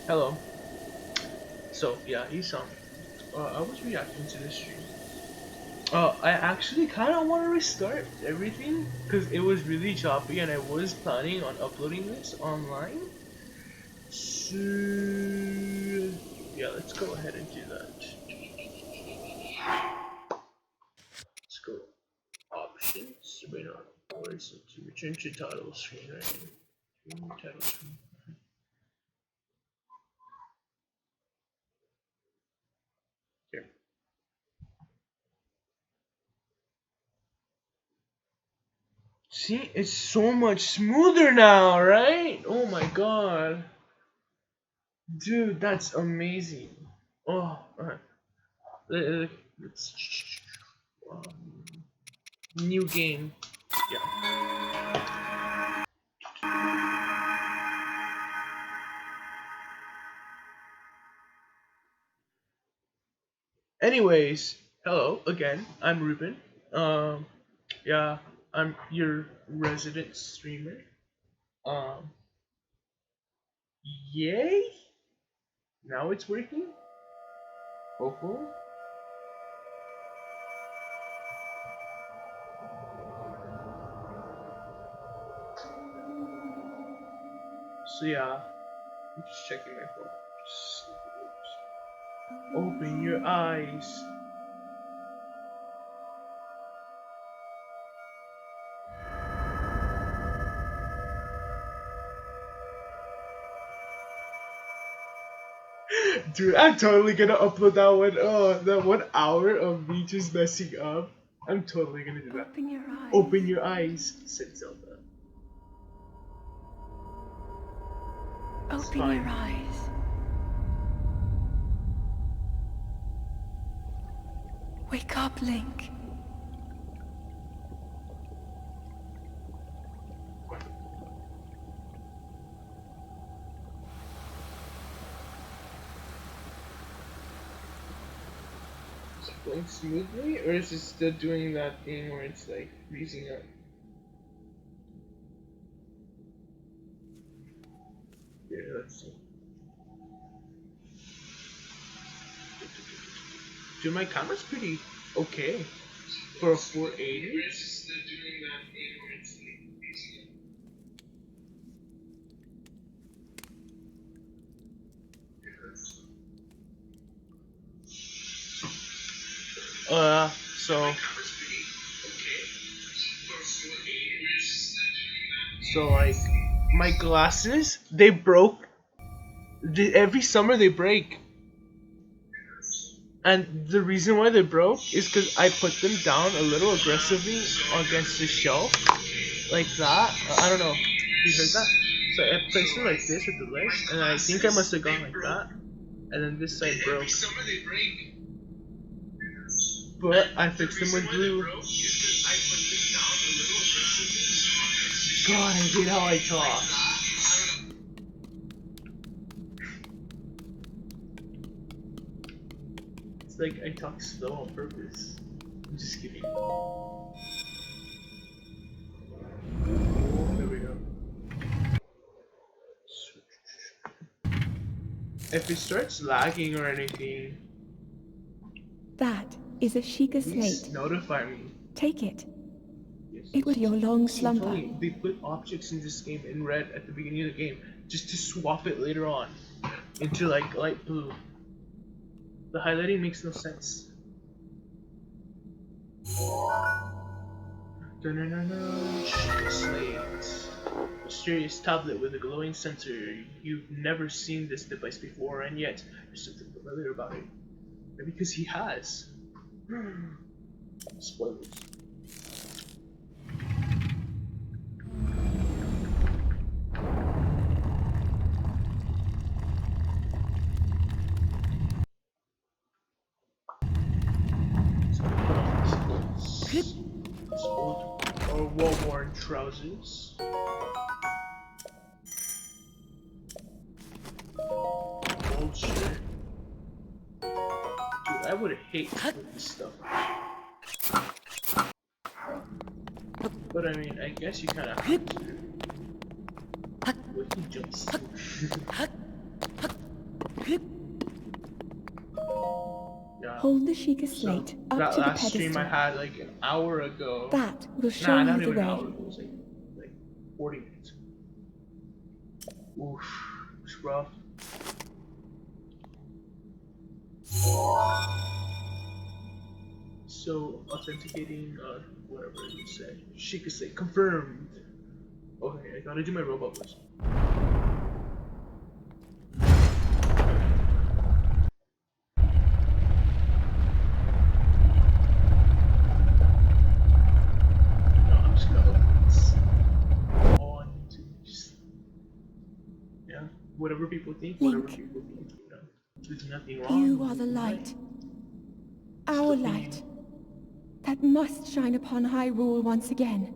Hello. So yeah, he's I was reacting to this stream. I actually kind of want to restart everything because it was really choppy, and I was planning on uploading this online. So yeah, let's go ahead and do that. Let's go options. Wait, no, where is it? To return to title screen, right? Title screen. Here. See, it's so much smoother now, right? Oh my god. Dude, that's amazing. Oh, let's um, new game. Yeah. Anyways, hello again. I'm Ruben. Um, yeah, I'm your resident streamer. Um, yay! Now it's working. Hopefully. So yeah, I'm just checking my phone. Just open your eyes. Dude, I'm totally gonna upload that one. Oh, that 1 hour of me just messing up. I'm totally gonna do that. Open your eyes. Open your eyes, said Zelda. It's Open fine. your eyes. Wake up, Link. Is it going smoothly, or is it still doing that thing where it's like freezing up? Yeah, let's see. Dude, my camera's pretty okay for a 480. So like my glasses, they broke. Every summer they break, and the reason why they broke is because I put them down a little aggressively against the shelf, like that. I don't know. You heard that? So I placed it like this with the legs, and I think I must have gone like that, and then this side broke. But I fixed them with glue. God, I hate how I talk. It's like I talk slow on purpose. I'm just kidding. There we go. If it starts lagging or anything, That is a Sheikah please slate. notify me. Take it. Yes. It was your long See, I'm slumber. telling you, they put objects in this game in red at the beginning of the game just to swap it later on into like light blue. The highlighting makes no sense. Slate. Mysterious tablet with a glowing sensor. You've never seen this device before, and yet there's something familiar about it. Maybe because he has. Spoilers. So put on his old or well-worn trousers. Old shirt. Dude, I would hate to put this stuff. But I mean, I guess you kind of have to. What he jumps to. Yeah. Hold the Sheikah So slate up that to the last stream I pedestal. had like an hour ago. That will show Nah, you not the even an way. hour ago. It was like 40 minutes. Oof, it's rough. So authenticating, whatever you say. She could say confirmed. Okay, I gotta do my robot voice. No, I'm just gonna open this on to just, yeah, whatever people think, Link, you know. There's nothing wrong, you are the nothing right. light. Just Our opinion. light. That must shine upon Hyrule once again.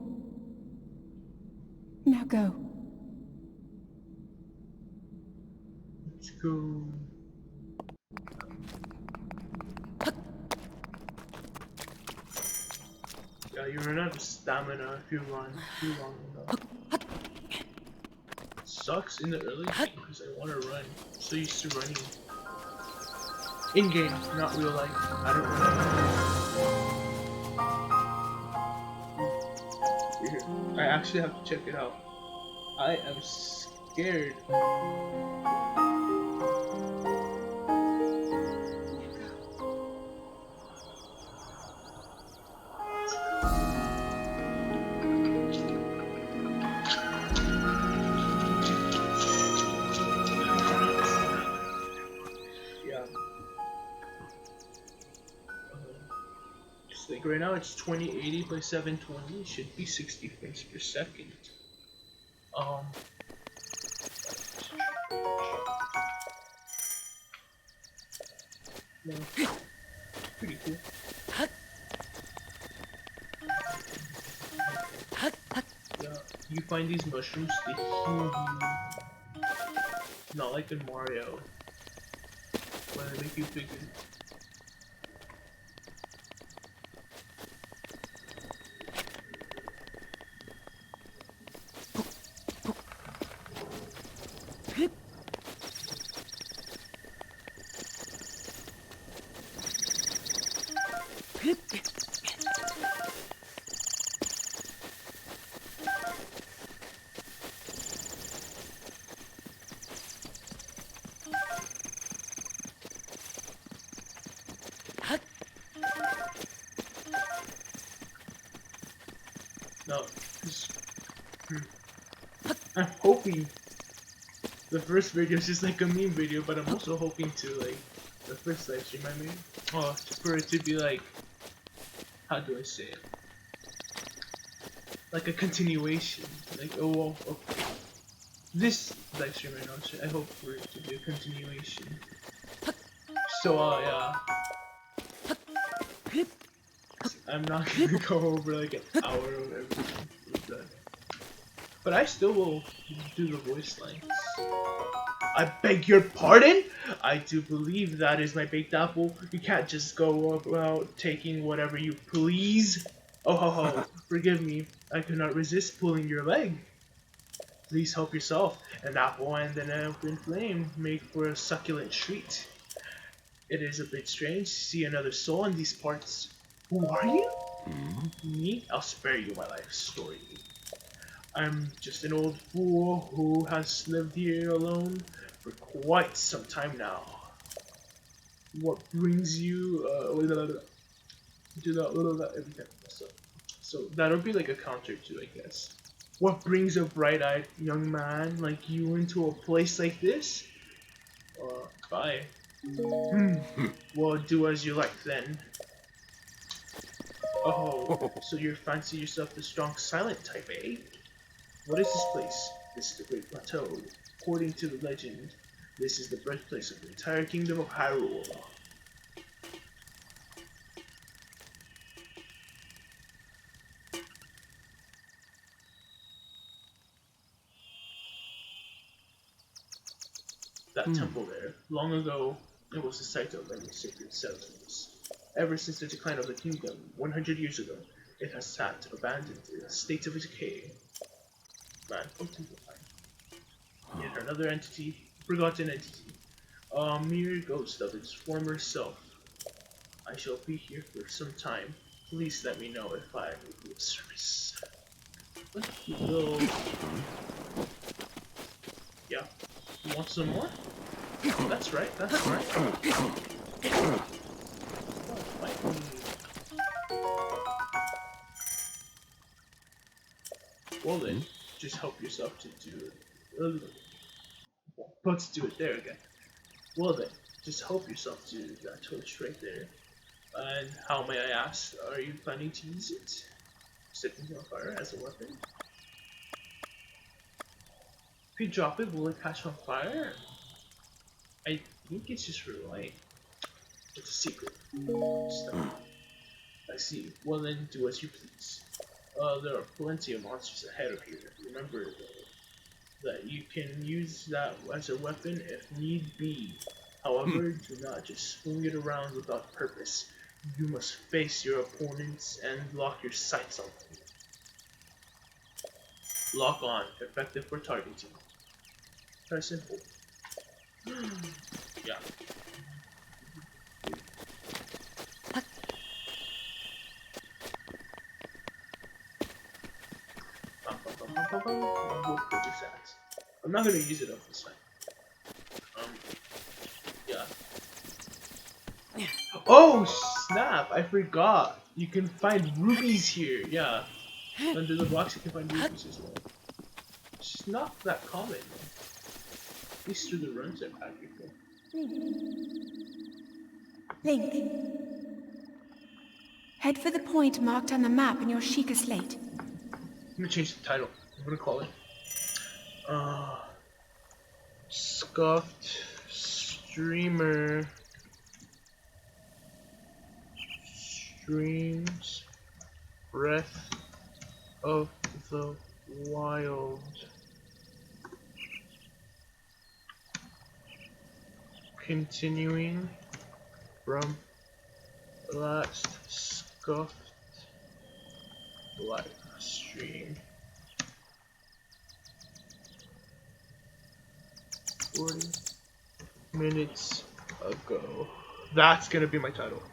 Now go. Let's go. Yeah, you run out of stamina if you run too long enough. Sucks in the early game because I want to run. I'm so used to running. In game, not real life. I don't run. Here. I actually have to check it out. I am scared. Yeah. Just like right now, it's 2080 by 720. It should be 60 frames per second. Um. No, pretty cool. Yeah, you find these mushrooms, they heal you. Not like in Mario, where they make you bigger. No, I'm hoping the first video is just like a meme video, but I'm also hoping to like the first live stream I made, for it to be like, how do I say it? Like a continuation. Like, oh, well, okay. This live stream right now, I hope for it to be a continuation. So, yeah. I'm not gonna go over like an hour of everything we've done. But I still will do the voice lines. I beg your pardon? I do believe that is my baked apple. You can't just go about taking whatever you please. Oh ho ho, forgive me. I could not resist pulling your leg. Please help yourself. An apple and an open flame make for a succulent treat. It is a bit strange to see another soul in these parts. Who are you? Me? I'll spare you my life story. I'm just an old fool who has lived here alone for quite some time now. What brings you to that every time? So that'll be like a counter to, I guess. What brings a bright-eyed young man like you into a place like this? Bye. Well, do as you like then. Oh, so you fancy yourself the strong silent type, eh? What is this place? This is the Great Plateau. According to the legend, this is the birthplace of the entire kingdom of Hyrule. That temple there, long ago, it was the site of many sacred ceremonies. Ever since the decline of the kingdom, 100 years ago, it has sat abandoned in a state of decay. Man, oh, temple. Yet another entity, forgotten entity, A mere ghost of its former self. I shall be here for some time. Please let me know if I may be of service. What little... Yeah. You want some more? That's right, that's right. Well then, just help yourself to do it. Let's do it there again. Well then, just help yourself to that torch right there. And how may I ask, are you planning to use it? Setting it on fire as a weapon? If you drop it, will it catch on fire? I think it's just for light. It's a secret. Stuff. I see. Well then, do as you please. There are plenty of monsters ahead of here. Remember though, that you can use that as a weapon if need be. However, do not just swing it around without purpose. You must face your opponents and lock your sights on them. Lock on, effective for targeting. Very simple. Yeah. What purpose axe? I'm not gonna use it up this time. Um, yeah. Oh snap! I forgot. You can find rubies here. Yeah, under the blocks you can find rubies as well. It's not that common. At least through the runs I've had before. Link. Head for the point marked on the map in your Sheikah slate. I'm gonna change the title. I'm gonna call it Scuffed Streamer Streams Breath of the Wild. Continuing from last scuffed live stream 40 minutes ago. That's gonna be my title.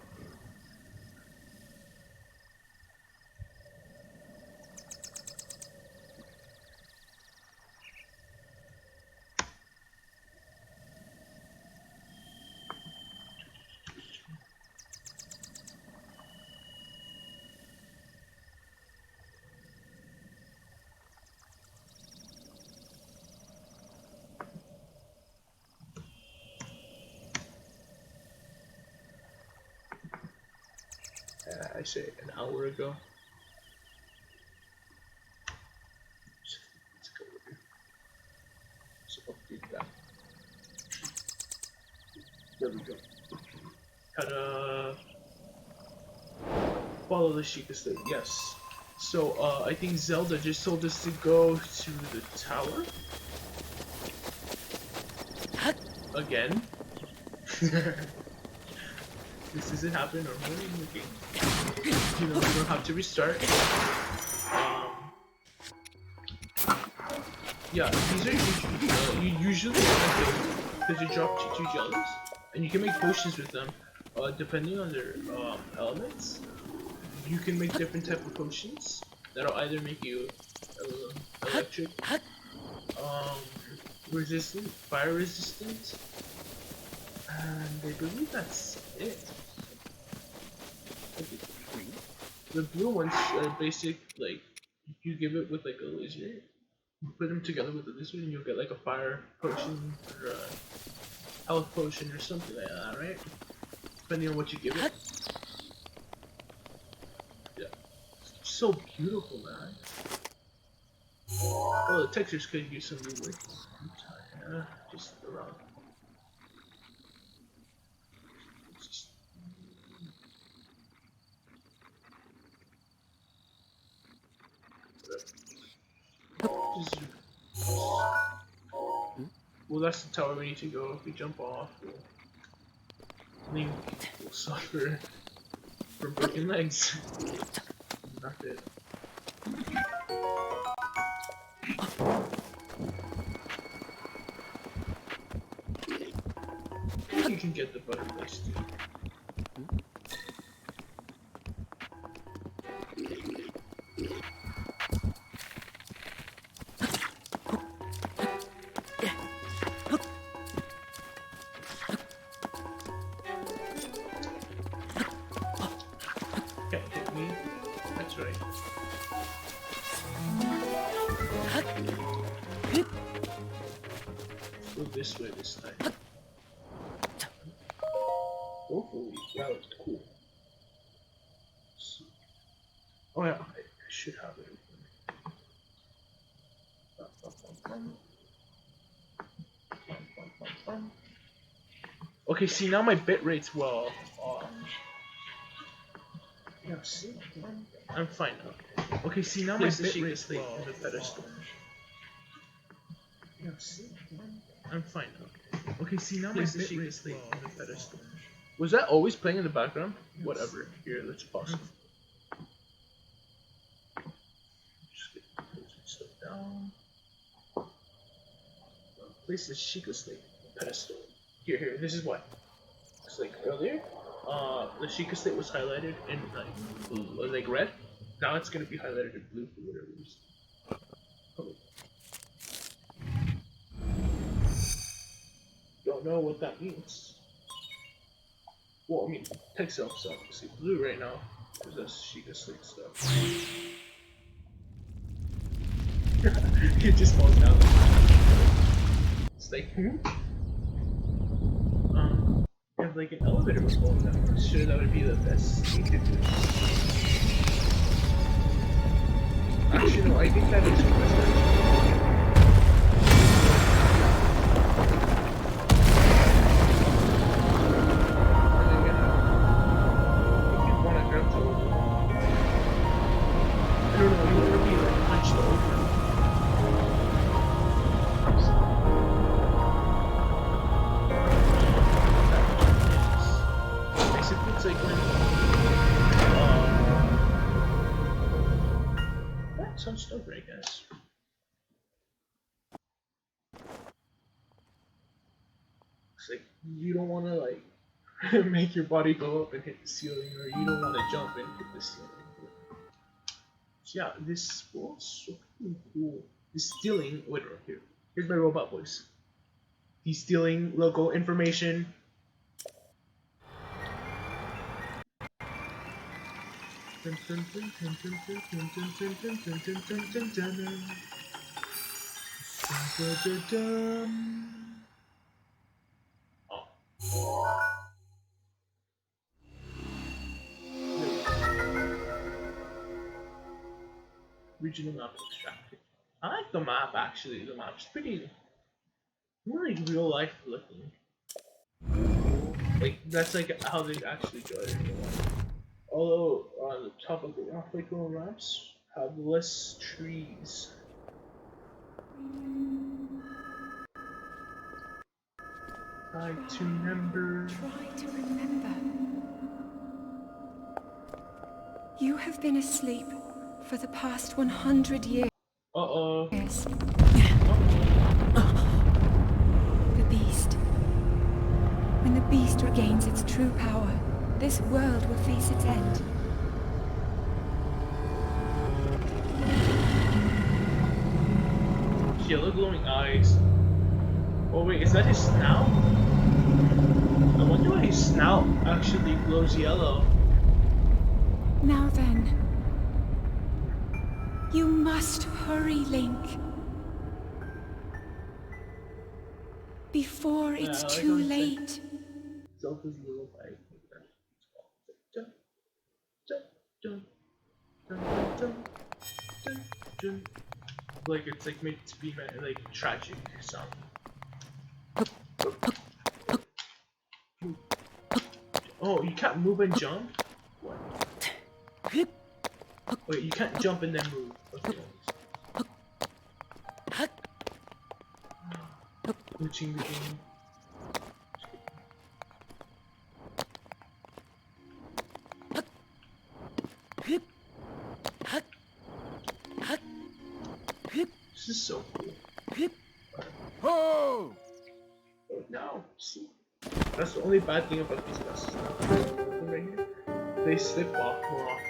I say an hour ago. Let's go over. So update that. There we go. Ta-da! Follow the Sheikah State. Yes. So I think Zelda just told us to go to the tower. Again. This doesn't happen normally in the game. You know, you don't have to restart. Yeah, these are usually because you drop two jellies, and you can make potions with them. Depending on their elements, you can make different type of potions that'll either make you electric, resistant, fire resistant, and I believe that's it. The blue ones are basic, like you give it with like a lizard. You put them together with a lizard, and you'll get like a fire potion or a health potion or something like that, right? Depending on what you give it. Yeah, it's so beautiful, man. Oh, the textures could use some rework. Just around. Well, that's the tower we need to go. If we jump off, Link will suffer from broken legs. Not it. think you can get the butterflies too. Can't hit me. That's right. Go this way this time. Hopefully, that was cool. Oh yeah, I should have it. Okay, see now my bit rate's well off. Yeah, see, I'm fine now. Okay, see now my bit rate's well on the pedestal. Yeah, see, I'm fine now. Okay, see now my bit rate's well on the pedestal. Was that always playing in the background? Yes. Whatever. Here, let's pause it. Just get stuff down. Place the Sheikah Slate pedestal. Here, this is what. It's like earlier, the Sheikah Slate was highlighted in like red. Now it's gonna be highlighted in blue for whatever reason. Don't know what that means. Well, I mean, text self is obviously blue right now, because that's Sheikah Slate stuff. It just falls down. It's like, if like an elevator was falling down, I'm sure that would be the best thing to do. Actually, no, I think that is the best option. I don't know, you want to be like punched over. Except it's like when that sounds over, I guess. It's like you don't want to like make your body go up and hit the ceiling, or you don't want to jump and hit the ceiling. Yeah, this was so cool. He's stealing. Wait, here. Here's my robot voice. He's stealing local information. Regional map extracted. I like the map actually. The map's pretty, more like real life looking. Like that's like how they actually draw it. Although on the top of the African maps have less trees. Try to remember. You have been asleep for the past 100 years. Uh-oh. The beast. When the beast regains its true power, this world will face its end. Yellow glowing eyes. Oh wait, is that his snout? I wonder why his snout actually glows yellow. Now then, you must hurry, Link. Before it's too late. Zelda's little bike. Like it's like meant to be like tragic or something. Oh, you can't move and jump? What? Wait, you can't jump and then move. Okay. Glitching the game. This is so cool. Oh! No, see. That's the only bad thing about these buses. Right here. They slip off more often.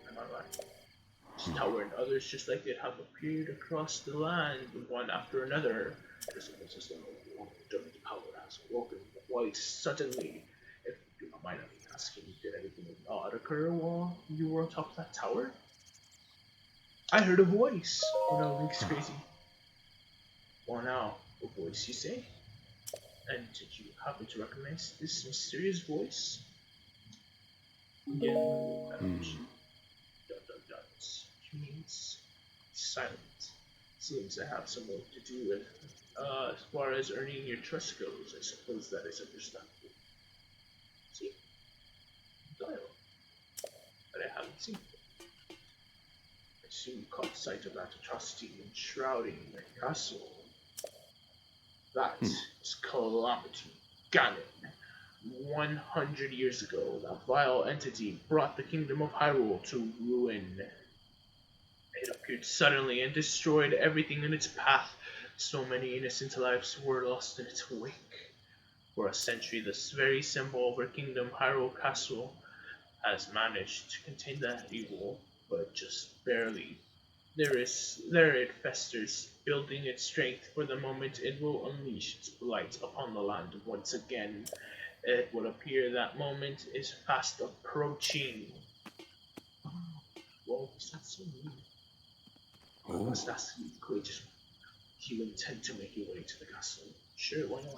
Am I right? This tower and others just like it have appeared across the land, one after another. This almost as though dormant power has awoken quite suddenly. If you don't mind me asking, did anything odd occur while you were on top of that tower? I heard a voice. Oh no, Link's crazy. Well now, a voice you say? And did you happen to recognize this mysterious voice? Again, dot dot dot. Means silent. Seems to have something to do with as far as earning your trust goes. I suppose that is understandable. See? Dialogue. But I haven't seen it. I soon caught sight of that atrocity enshrouding the castle. That is Calamity Ganon. 100 years ago, that vile entity brought the kingdom of Hyrule to ruin. It appeared suddenly and destroyed everything in its path. So many innocent lives were lost in its wake. For a century, this very symbol of our kingdom, Hyrule Castle, has managed to contain that evil, but just barely. There it festers, building its strength for the moment it will unleash its blight upon the land once again. It would appear that moment is fast approaching. Whoa, that's so mean. I must ask you, courageous one. Do you intend to make your way to the castle? Sure, why not?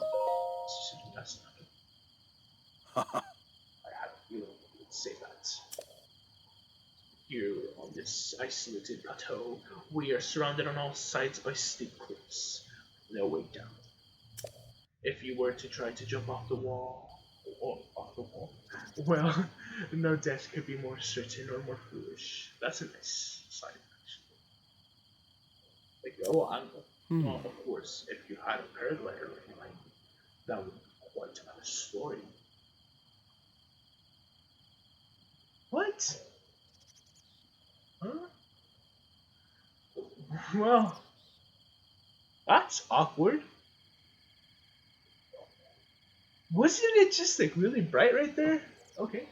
It's just that's not it. I had a feeling you would say that. Here on this isolated plateau, we are surrounded on all sides by steep cliffs. No way down. If you were to try to jump off the wall, or off the wall, well, no death could be more certain or more foolish. That's a nice side actually. Like, oh, well, of course, if you had a paraglider like mine, that would be quite another story. What? Huh? Well, that's awkward. Wasn't it just like really bright right there? Okay.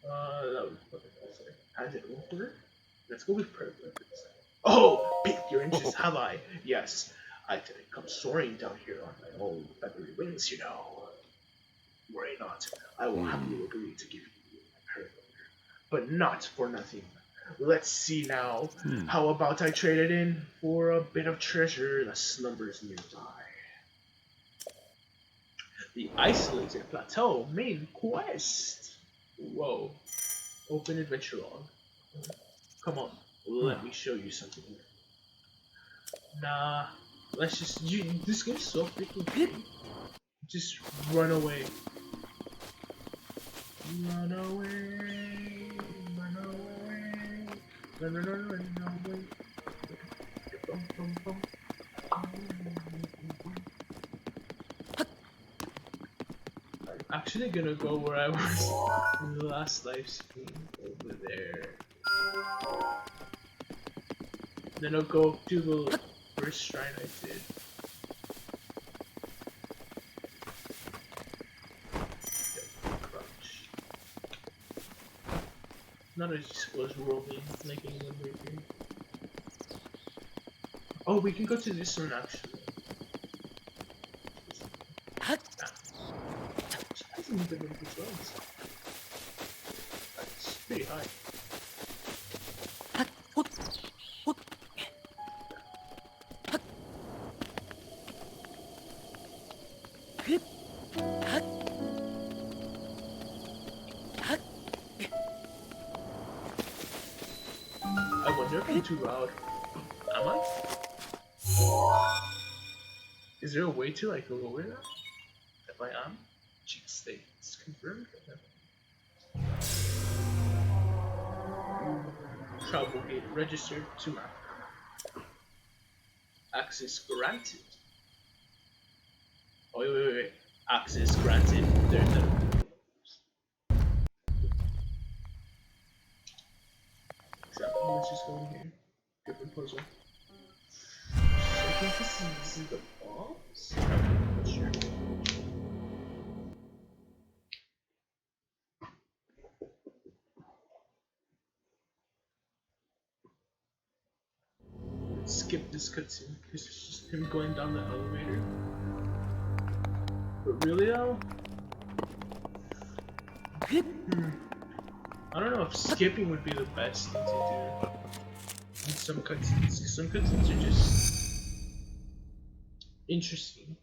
That was sorry. Has it over? Let's go with purple. Oh, piqued your interest, have I? Yes. I didn't come soaring down here on my own feathery wings, you know. Worry not. I will happily agree to give you my paraglider. But not for nothing. Let's see now. How about I trade it in for a bit of treasure that slumbers nearby? The isolated plateau main quest. Whoa. Open adventure log. Come on, let me show you something here. Nah, let's just. This game's so freaking free. Just run away. Run away. Run away. Run away. Bum, bum, bum. I'm actually gonna go where I was in the last live stream over there. Then I'll go to the first shrine I did. Crouch. Not as slow as rolling, like in the movie. Oh, we can go to this one actually. She hasn't even been controlled. That's pretty high. I wonder if I'm too loud. Am I? Is there a way to like lower that? If I am? Cheat states confirmed. Travel gate registered to map. Access granted. Oh wait. Access granted. There's a. Let's just go in here. Different puzzle. I think this is the boss? I'm not sure. skip this cutscene because it's just him going down the elevator. But really though, I don't know if skipping would be the best thing to do in some cutscenes. Some cutscenes are just interesting.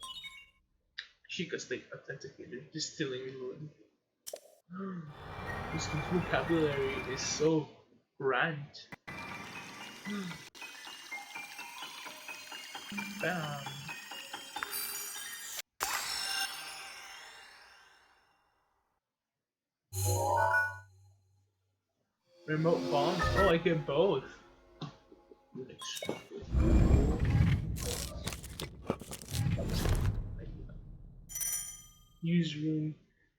Chica State Authenticator, distilling reloading. This vocabulary is so grand. Bam. Remote bombs? Oh, I get both. Use rune.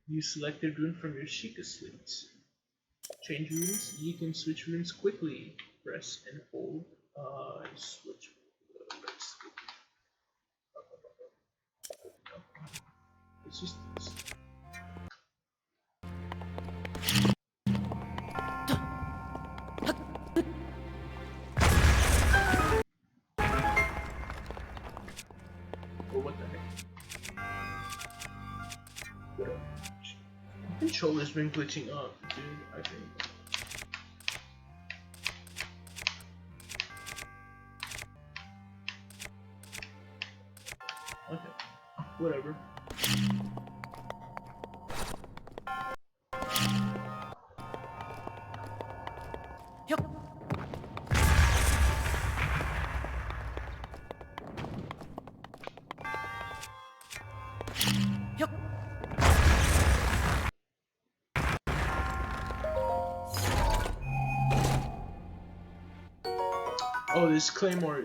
Use selected rune from your Sheikah slates. Change runes. You can switch runes quickly. Press and hold. Switch. It's just this. Oh, what the heck? What up? Controller's been glitching up, dude, I think. Okay, whatever. Oh, this claymore.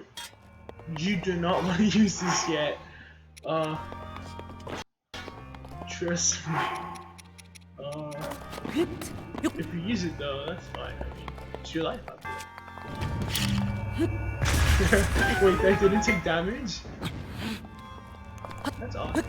You do not want to use this yet. Trust me. If you use it though, that's fine. I mean, it's your life after that. Wait, that didn't take damage? That's awesome.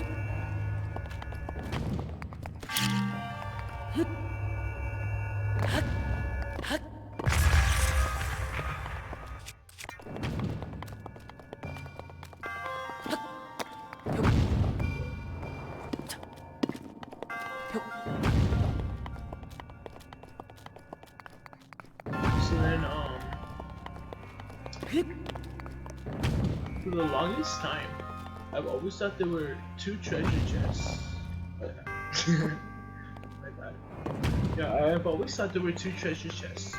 For the longest time, I've always thought there were 2 treasure chests. My bad. Yeah, I've always thought there were 2 treasure chests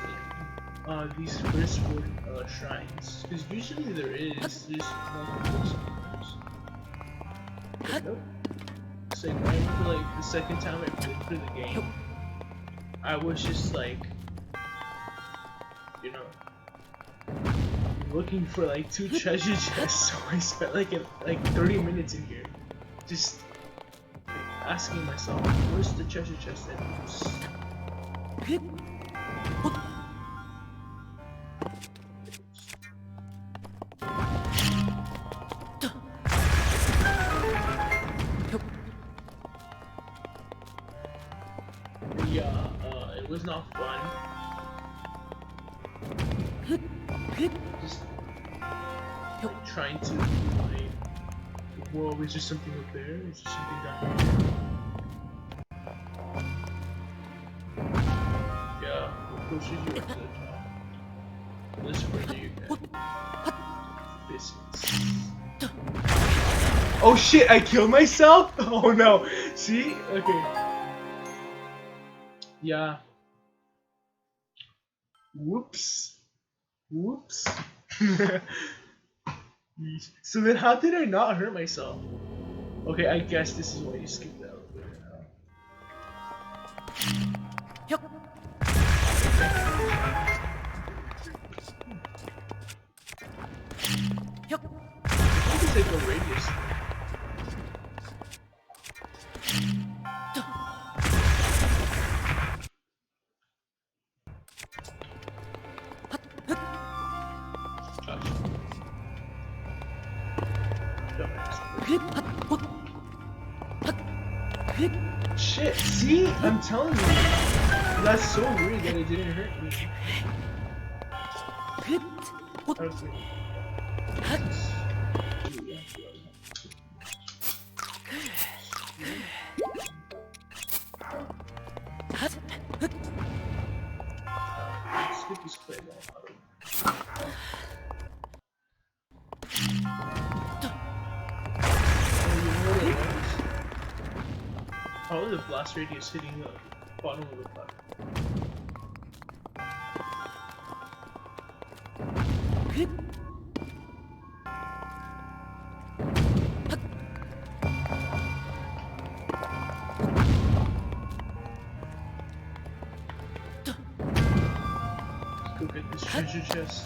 in these first 4 shrines. Because usually there's multiple sometimes. But nope. So I remember like the second time I played through the game, I was just like, you know, looking for like 2 treasure chests, so I spent like 30 minutes in here, just like, asking myself, where's the treasure chest? Yeah, it was not fun. Just like, trying to like, whoa, is there something up there? Is there something down here? Yeah, the closer you are to the top, the further you get. This is... Oh shit, I killed myself? Oh no, see? Okay. Yeah. Whoops. Whoops. So then how did I not hurt myself? Okay, I guess this is why you skipped the elevator now. I think it's like a radius. Shit, see? I'm telling you. That's so weird that it didn't hurt me. Okay. Yeah, skip this claymore out of. Oh, you know what it was? Probably the blast radius hitting the bottom of the platform. Let's go get this treasure chest.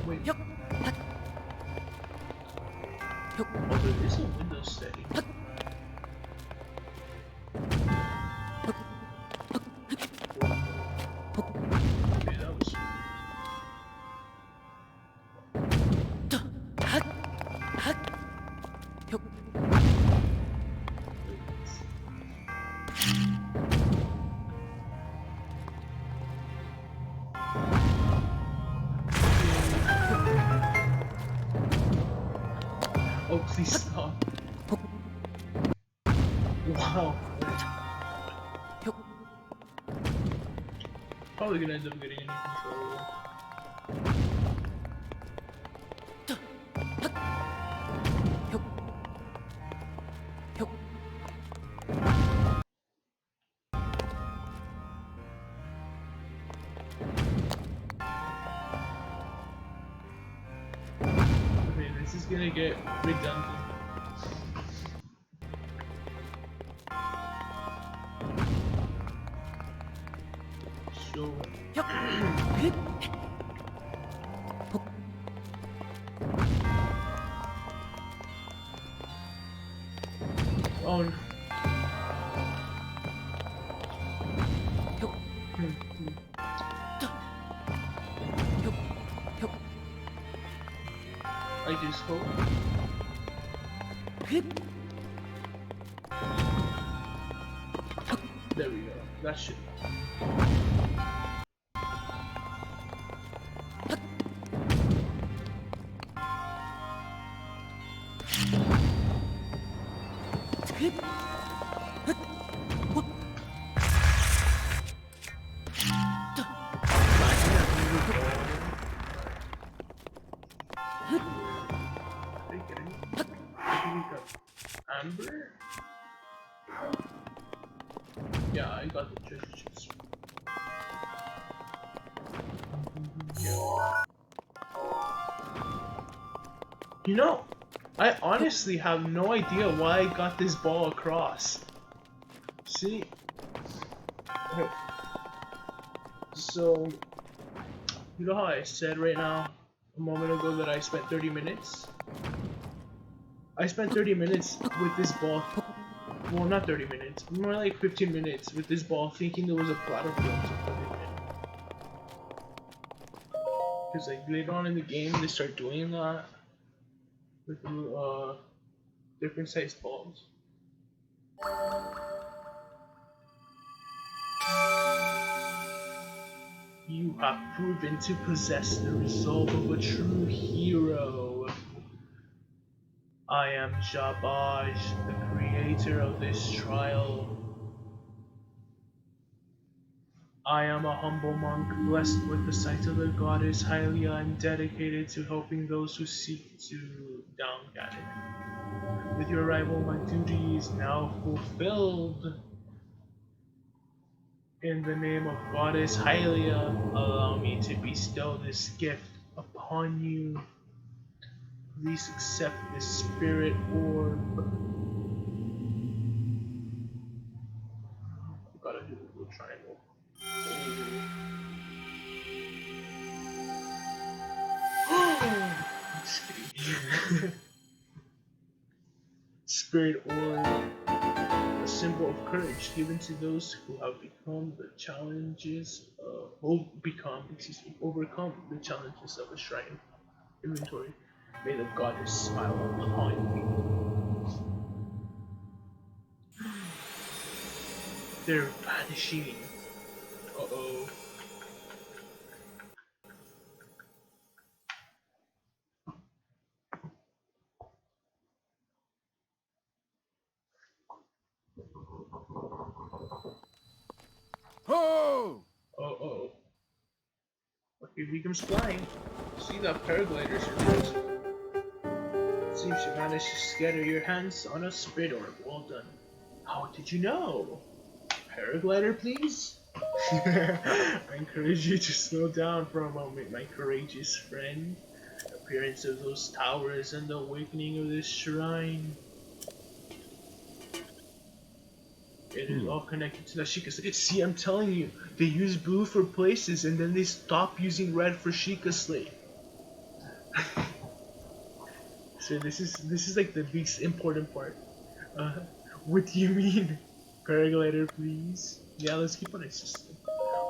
Wait. Oh, there is a window setting. Okay, that was. Oh, please stop. Wow. Probably gonna end up getting a new controller. Okay, this is gonna get redundant. So. Oh. I just hope. There we go. That should. Amber? Yeah, I got the treasure chest. You know, I honestly have no idea why I got this ball across. See? Okay. So, you know how I said right now, a moment ago, that I spent 30 minutes? I spent 30 minutes with this ball. Well, not 30 minutes, more like 15 minutes with this ball thinking there was a platform to put it in. Because like later on in the game they start doing that with different sized balls. You have proven to possess the resolve of a true hero. I am Jabaj, the creator of this trial. I am a humble monk, blessed with the sight of the goddess Hylia and dedicated to helping those who seek to down Ganon. With your arrival, my duty is now fulfilled. In the name of goddess Hylia, allow me to bestow this gift upon you. Please accept this spirit orb. Gotta do the little triangle. Just kidding. Spirit orb. symbol of courage given to those who have become the challenges, overcome the challenges of a shrine inventory. May the goddess smile upon you. They're vanishing. Uh-oh. Oh! Uh-oh. Okay, he comes flying. See that paraglider's reversed. Seems you managed to scatter your hands on a spit orb. Well done. How did you know? Paraglider, please? I encourage you to slow down for a moment, my courageous friend. The appearance of those towers and the awakening of this shrine. It is all connected to the Sheikah. See, I'm telling you, they use blue for places and then they stop using red for Sheikah Slate. So this is like the least important part. Uh, what do you mean? Paraglider, please. Yeah, let's keep on insisting.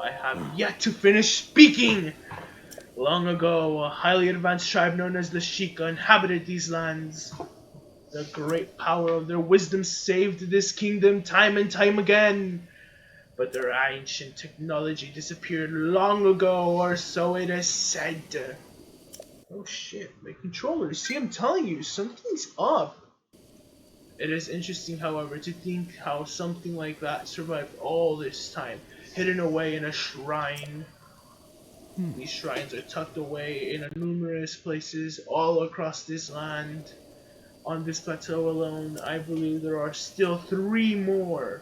I have yet to finish speaking! Long ago, a highly advanced tribe known as the Sheikah inhabited these lands. The great power of their wisdom saved this kingdom time and time again. But their ancient technology disappeared long ago, or so it is said. Oh shit, my controller. See, I'm telling you, something's up. It is interesting, however, to think how something like that survived all this time, hidden away in a shrine. These shrines are tucked away in numerous places all across this land. On this plateau alone, I believe there are still 3 more.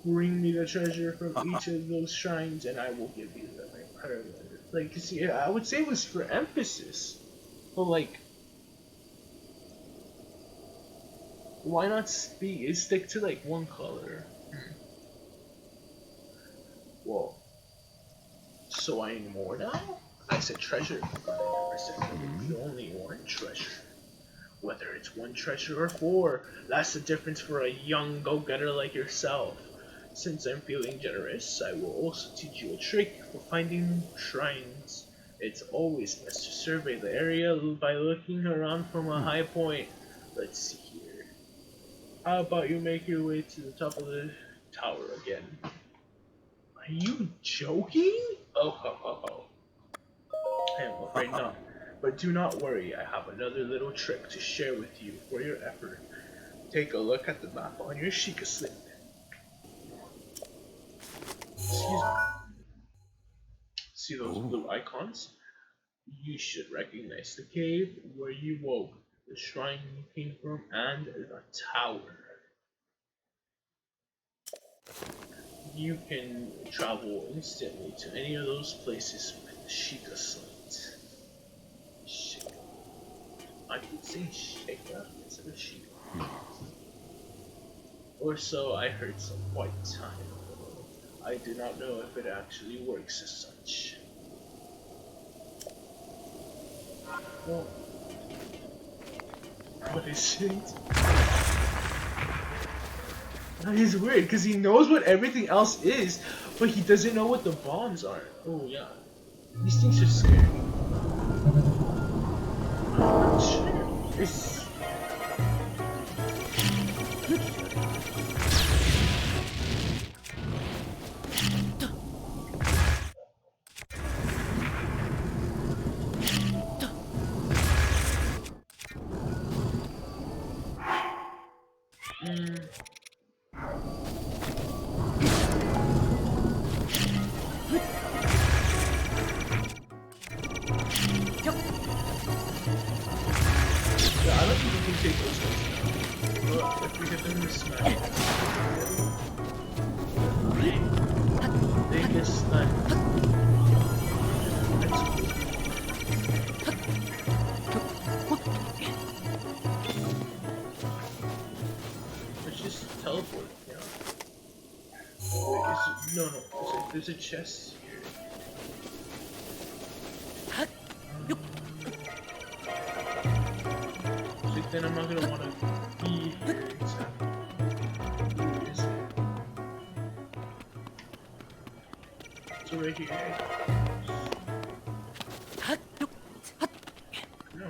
Bring me the treasure from each of those shrines, and I will give you the paraglider. Like, see, I would say it was for emphasis, but like, why not stick to like one color? Well, so I need more now? I said treasure. I said we only want treasure. Whether it's 1 treasure or 4, that's the difference for a young go-getter like yourself. Since I'm feeling generous, I will also teach you a trick for finding shrines. It's always best to survey the area by looking around from a high point. Let's see here. How about you make your way to the top of the tower again? Are you joking? Oh ho ho ho. I am afraid not. But do not worry, I have another little trick to share with you for your effort. Take a look at the map on your Sheikah slip. Excuse me. See those blue icons? You should recognize the cave where you woke, the shrine you came from, and the tower. You can travel instantly to any of those places with the Sheikah slate. Sheikah. I keep saying Sheikah instead of Sheikah. Or so I heard some quite time ago. I do not know if it actually works as such. Well, what is it? That is weird, because he knows what everything else is, but he doesn't know what the bombs are. Oh yeah. These things are scary. I'm not sure. It's... Yeah, I don't think we can take those ones now. Well, if we get them in the smash. They get stunned. That's cool. Let's just teleport, you know. Wait, is it, no, there's a chest here. So then I'm not gonna wanna be here exactly. right here. No.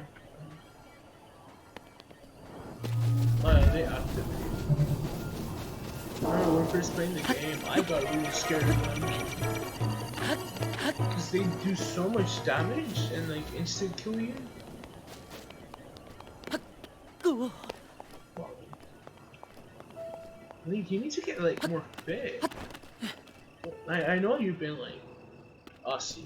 They activate. I remember when first playing the game, I got really scared of them. Because they do so much damage and like instant kill you. Wow. Link, you need to get like more fit. I know you've been like Aussie.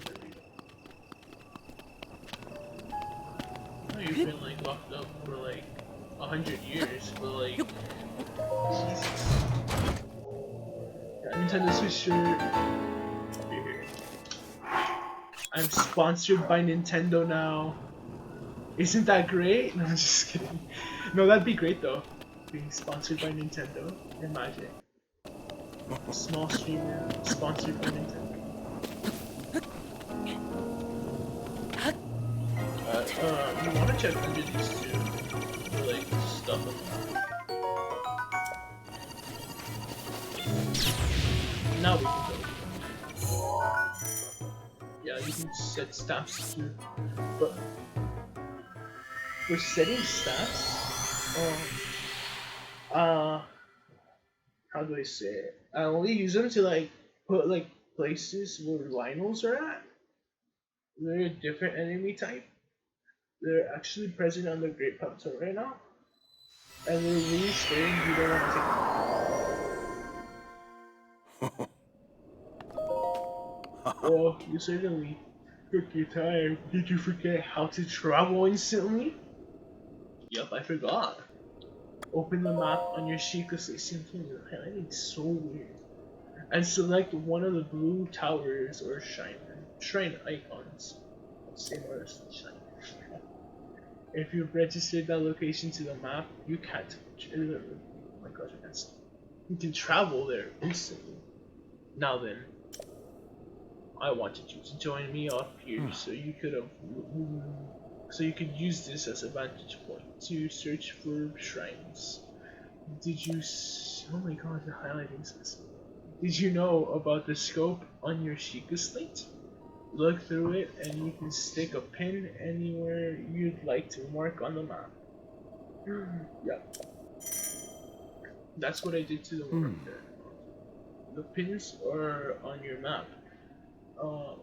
I know you've been like locked up for like 100 years, but like Jesus. Got Nintendo Switch shirt. Here. I'm sponsored by Nintendo now. Isn't that great? No, I'm just kidding. No, that'd be great though. Being sponsored by Nintendo. Imagine. A small streamer sponsored by Nintendo. You wanna check under these two? For like stuff like that. Now we can go. Yeah, you can set stats too. But for setting stats, how do I say it? I only use them to like put like places where rhinos are at. They're a different enemy type. They're actually present on the Great Plateau right now. And they're really scary and you don't want to take them. Oh, you certainly took your time. Did you forget how to travel instantly? Yup, I forgot. Open the map on your Sheikah Station. Highlighting so weird. And select one of the blue towers or shrine icons. Same as shrine. If you've registered that location to the map, you can't. Oh my gosh, I can't. You can travel there instantly. Now then, I wanted you to join me up here so you could use this as a vantage point to search for shrines. Oh my god, the highlighting this. Did you know about the scope on your Sheikah slate? Look through it and you can stick a pin anywhere you'd like to mark on the map. Yeah. That's what I did to the one there. The pins are on your map. Oh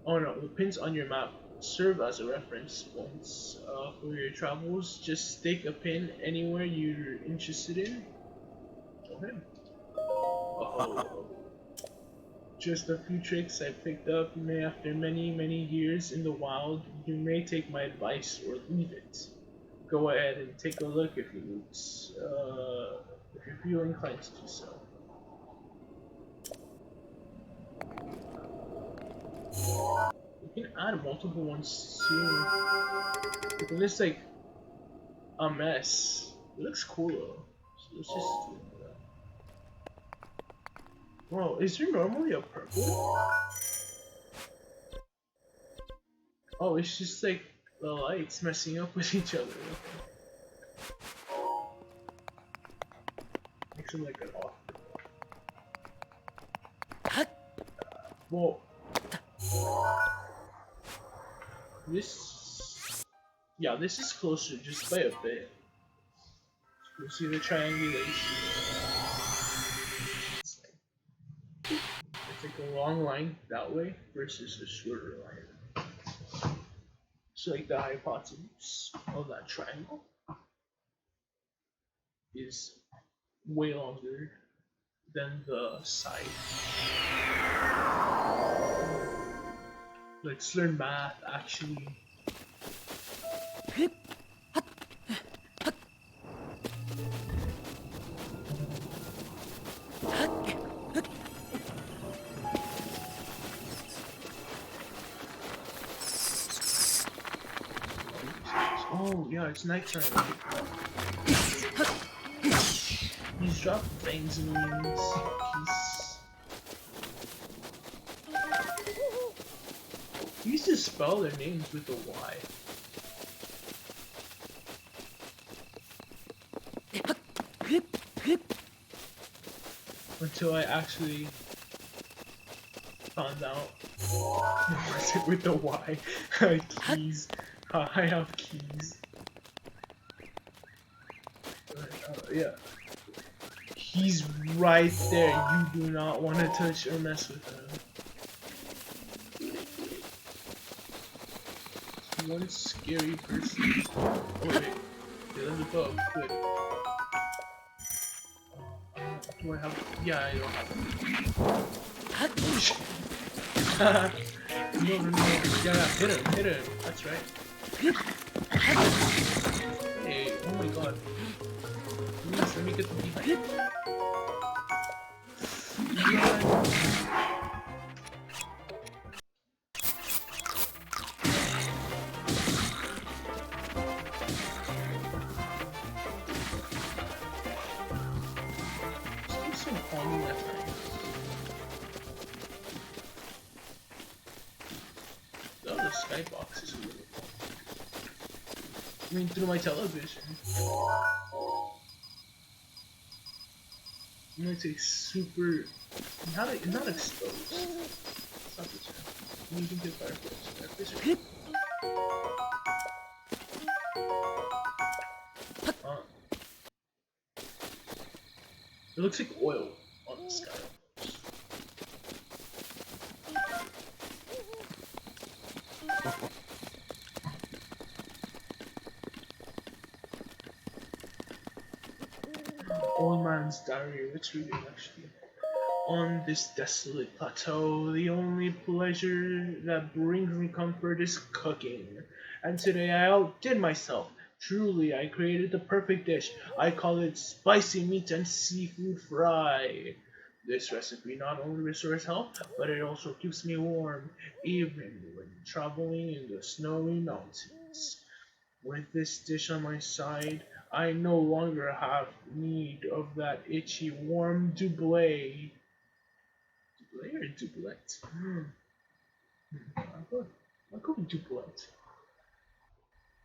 no, the pins on your map serve as a reference points for your travels. Just stick a pin anywhere you're interested in. Okay. Oh. Just a few tricks I picked up after many years in the wild. You may take my advice or leave it. Go ahead and take a look if you feel inclined to do so. You can add multiple ones too. But then it's like a mess. It looks cool though. So let's just do that. Whoa, is there normally a purple? Oh, it's just like the lights messing up with each other. Makes it like an off. Whoa. This is closer just by a bit. You'll see the triangulation. It's like a long line that way versus a shorter line. So like the hypotenuse of that triangle is way longer than the side. Let's learn math actually. Oh yeah, it's nighttime. He's dropped things in the wings. He used to spell their names with a Y. Until I actually found out. Was it with the Y? Keys. I have keys. Yeah. He's right there. You do not want to touch or mess with him. One scary person. Oh wait. There's a bug. Good. Do I have? Yeah, I don't have it. No, no, no. Yeah, hit him. That's right. Hey, oh my god. Please, let me get the behind. Still so calming at night. Oh, the skybox is really cool. I mean, through my television. I'm gonna take super. Not exposed. It's not the term. You can get fireplace. It looks like oil on the sky. Old man's diary. Let's read it actually. On this desolate plateau, the only pleasure that brings me comfort is cooking. And today I outdid myself. Truly, I created the perfect dish. I call it spicy meat and seafood fry. This recipe not only restores health, but it also keeps me warm, even when traveling in the snowy mountains. With this dish on my side, I no longer have need of that itchy warm double. Double or doublet? I'll go with doublet.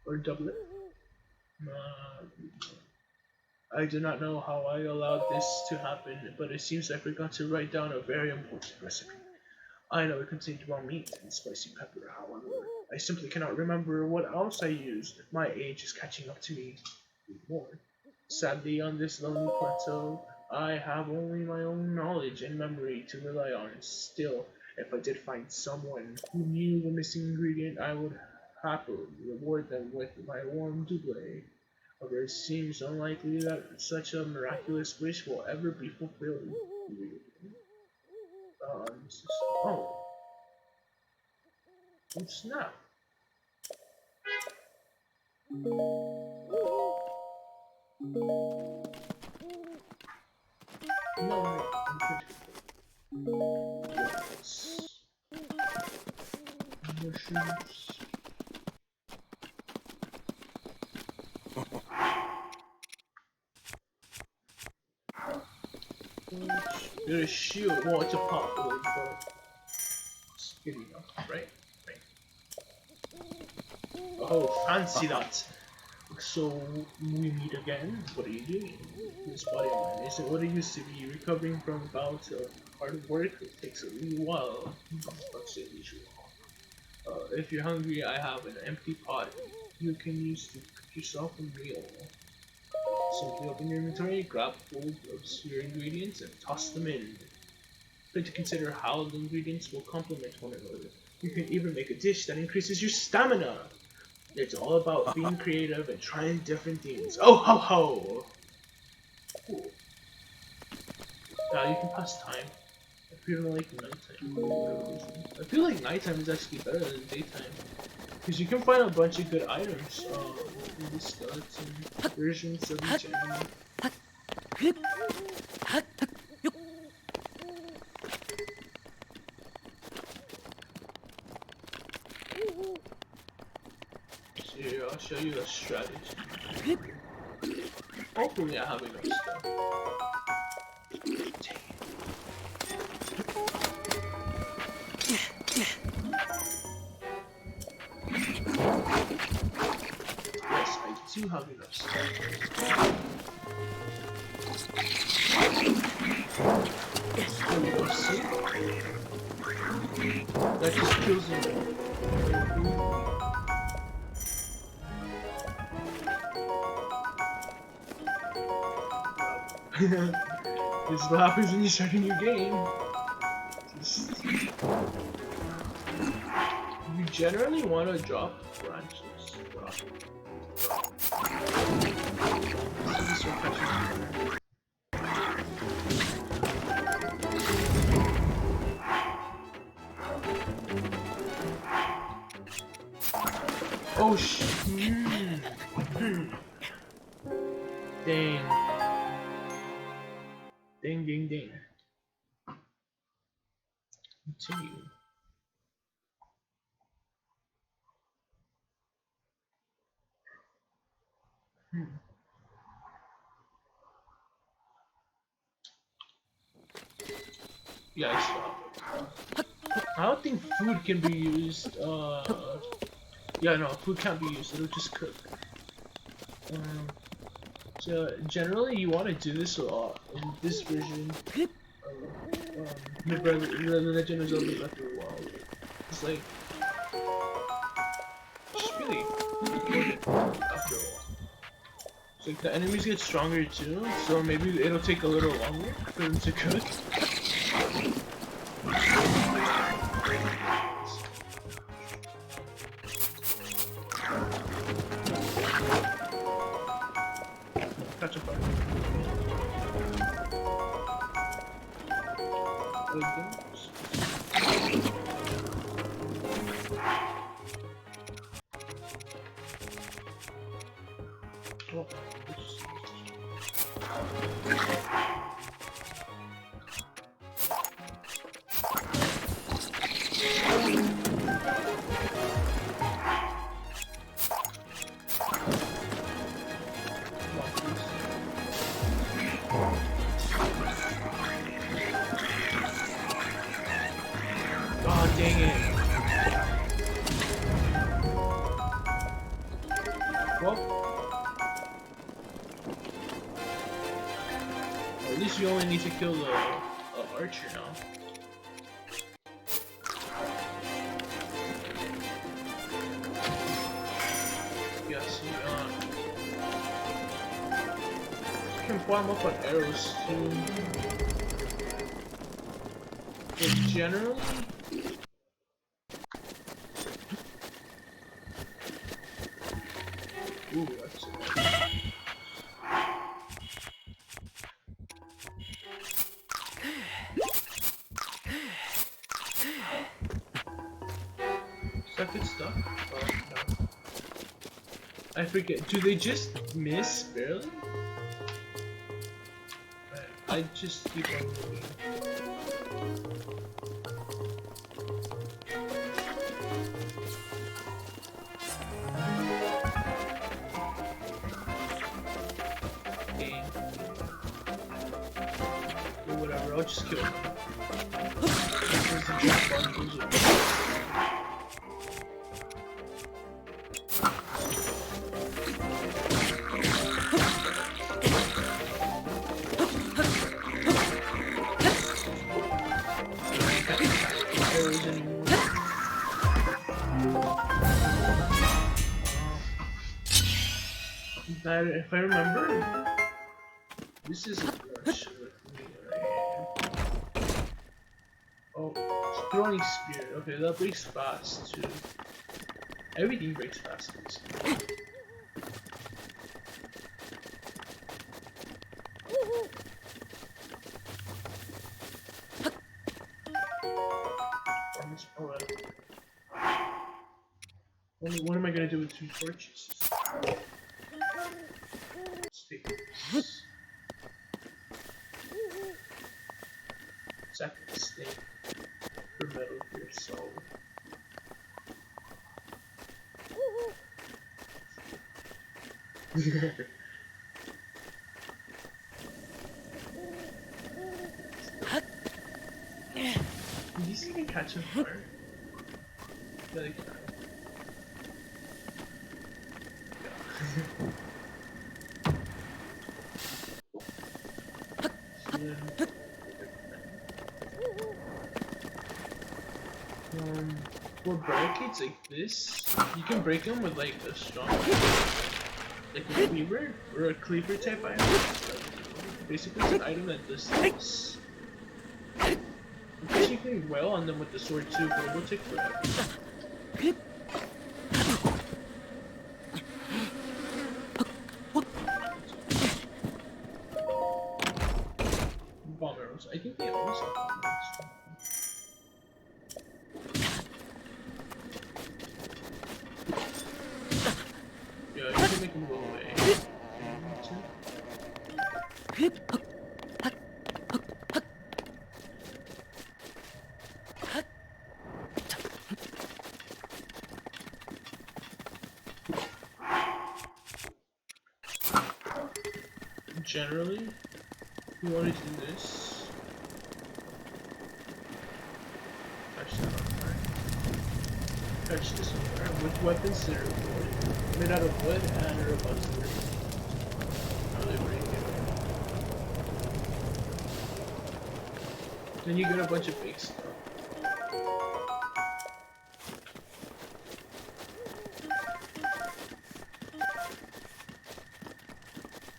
Or doublet? I do not know how I allowed this to happen, but it seems I forgot to write down a very important recipe. I know it contained raw meat and spicy pepper, however, I simply cannot remember what else I used. My age is catching up to me more. Sadly, on this lonely plateau, I have only my own knowledge and memory to rely on. Still, if I did find someone who knew the missing ingredient, I would happily reward them with my warm double. However, it seems unlikely that such a miraculous wish will ever be fulfilled. Oh, oh snap. No, I'm pretty yes. Mushrooms. There's a shield. Well, it's a pot, really, but it's good enough, right? Oh, fancy that. So we meet again. What are you doing? This body of mine isn't what it used to be. Recovering from bouts of hard work it takes a little while. Let's say usual. If you're hungry, I have an empty pot you can use to cook yourself a meal. Simply open your inventory, grab hold of your ingredients, and toss them in. Try to consider how the ingredients will complement one another. You can even make a dish that increases your stamina. It's all about being creative and trying different things. Oh ho ho! Cool. You can pass time. I feel like nighttime for whatever reason. I feel like nighttime is actually better than daytime. Because you can find a bunch of good items in the skeleton versions of each enemy. So here, I'll show you a strategy. Hopefully I have enough stuff. Yes, I do have enough stuff. There we go, see? that just kills him. This is what happens when you start a new game. Just, you generally want to drop branches. This one catches you. Oh Dang. Dang. Continue. Yeah, I stop. I don't think food can be used. Yeah, no, food can't be used. It'll just cook. So generally, you want to do this a lot in this version. The Legend of Zelda Breath of the Wild. It's like just really good after a while. So like, the enemies get stronger too, so maybe it'll take a little longer for them to cook. Catch a fire. Oh, dang it. Well, at least you only need to kill the archer now. Yeah, see, you can farm up on arrows too. But generally, ooh, that's it. Is that good stuff? Oh, no. I forget. Do they just miss barely? I just keep on moving. Or whatever, I'll just kill him. If I remember, this is a brush with me right here. Oh, throwing spear. Okay, that breaks fast too. Everything breaks fast in this game. What am I gonna do with 2 torches? Let's take this. Second stake for Metal Gear Solid. Did you see me catch a fire? Yeah, they can. For barricades like this, you can break them with like a strong, like a cleaver or a cleaver type item. Basically, it's an item that does this. You can well on them with the sword too, but it will take forever. Bomb arrows. I think they always have bomb arrows. Yeah, you can make them go away. Generally, you want to do this. Touch that on fire. Touch this on fire with weapons that are wood, made out of wood and are about to break. Now they break it. Then you get a bunch of big stuff.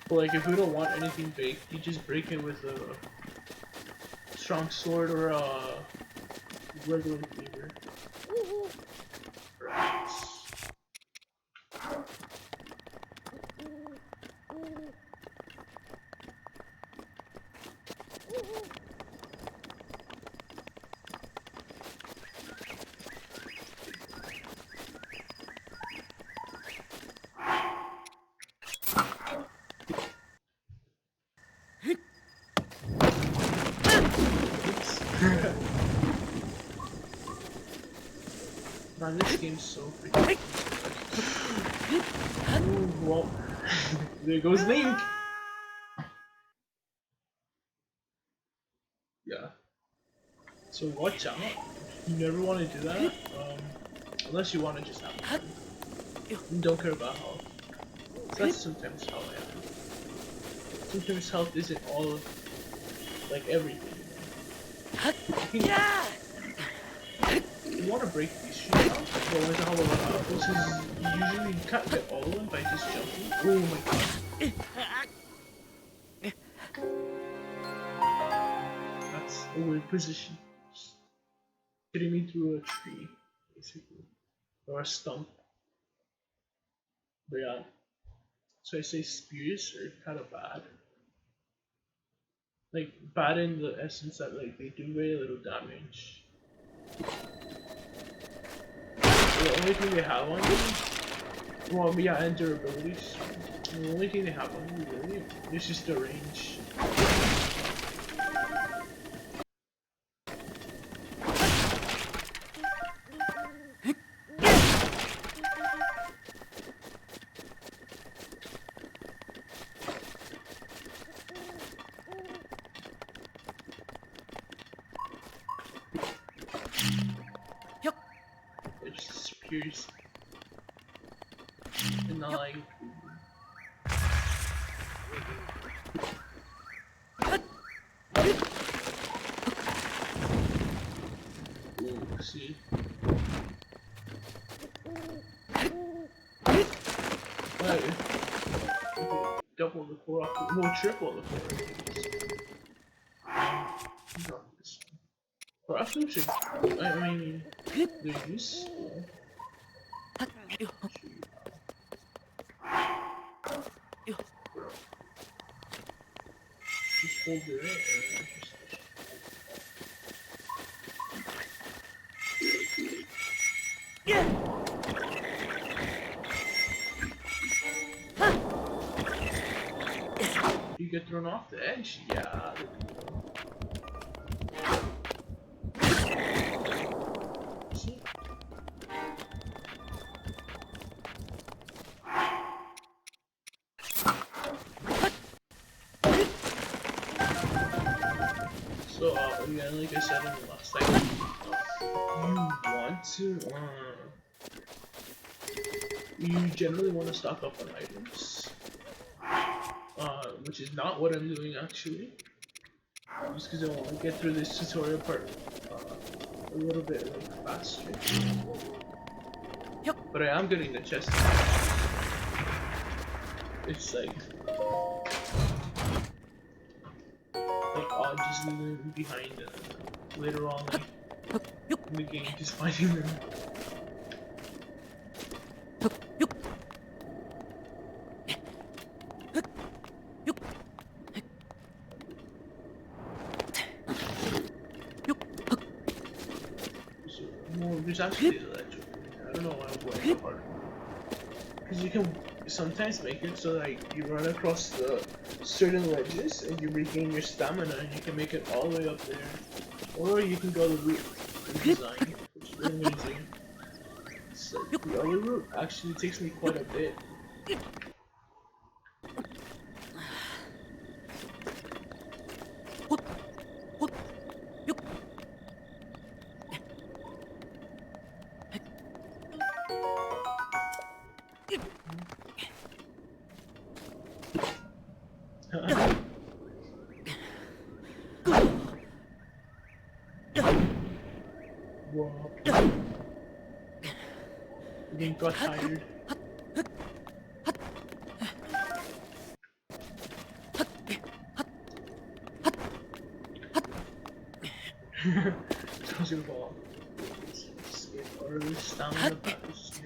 But like if we don't want anything baked, you just break it with a strong sword or a regular cleaver. Right. Man, this game's so freaking. Ooh, well, there goes Link. Yeah. So watch out. You never want to do that. Unless you want to just have fun. You don't care about health. That's sometimes how I am. Sometimes health isn't all of, like, everything. You want to break these shit out, but with how this is, you usually can't get all of them by just jumping. Oh my god. That's a weird position. Just hitting me through a tree, basically. Or a stump. But yeah. So I say spears are kind of bad. Like, bad in the essence that, like, they do very little damage. The only thing they have on you, well, yeah, and durabilities. The only thing they have on you, really, is just the range. Spears. And not like. Ooh, see. Right. Double the core off the, well, triple the core. Core off the should, I mean, they're useful. Just hold it and you get thrown off the edge? Yeah. See? So, again, like I said in the last segment, you generally want to stock up on items. Which is not what I'm doing actually. Just because I want to get through this tutorial part a little bit like faster. But I am getting the chest. It's like odd just leaving behind later on like in the game, just finding them. So, well, there's actually a ledge over there. I don't know why I'm going so hard. Because you can sometimes make it so that you run across the certain ledges and you regain your stamina and you can make it all the way up there. Or you can go the route design, which is amazing. So the other route actually takes me quite a bit. Whoa. I think got tired. Tells you about skip or stamina battles.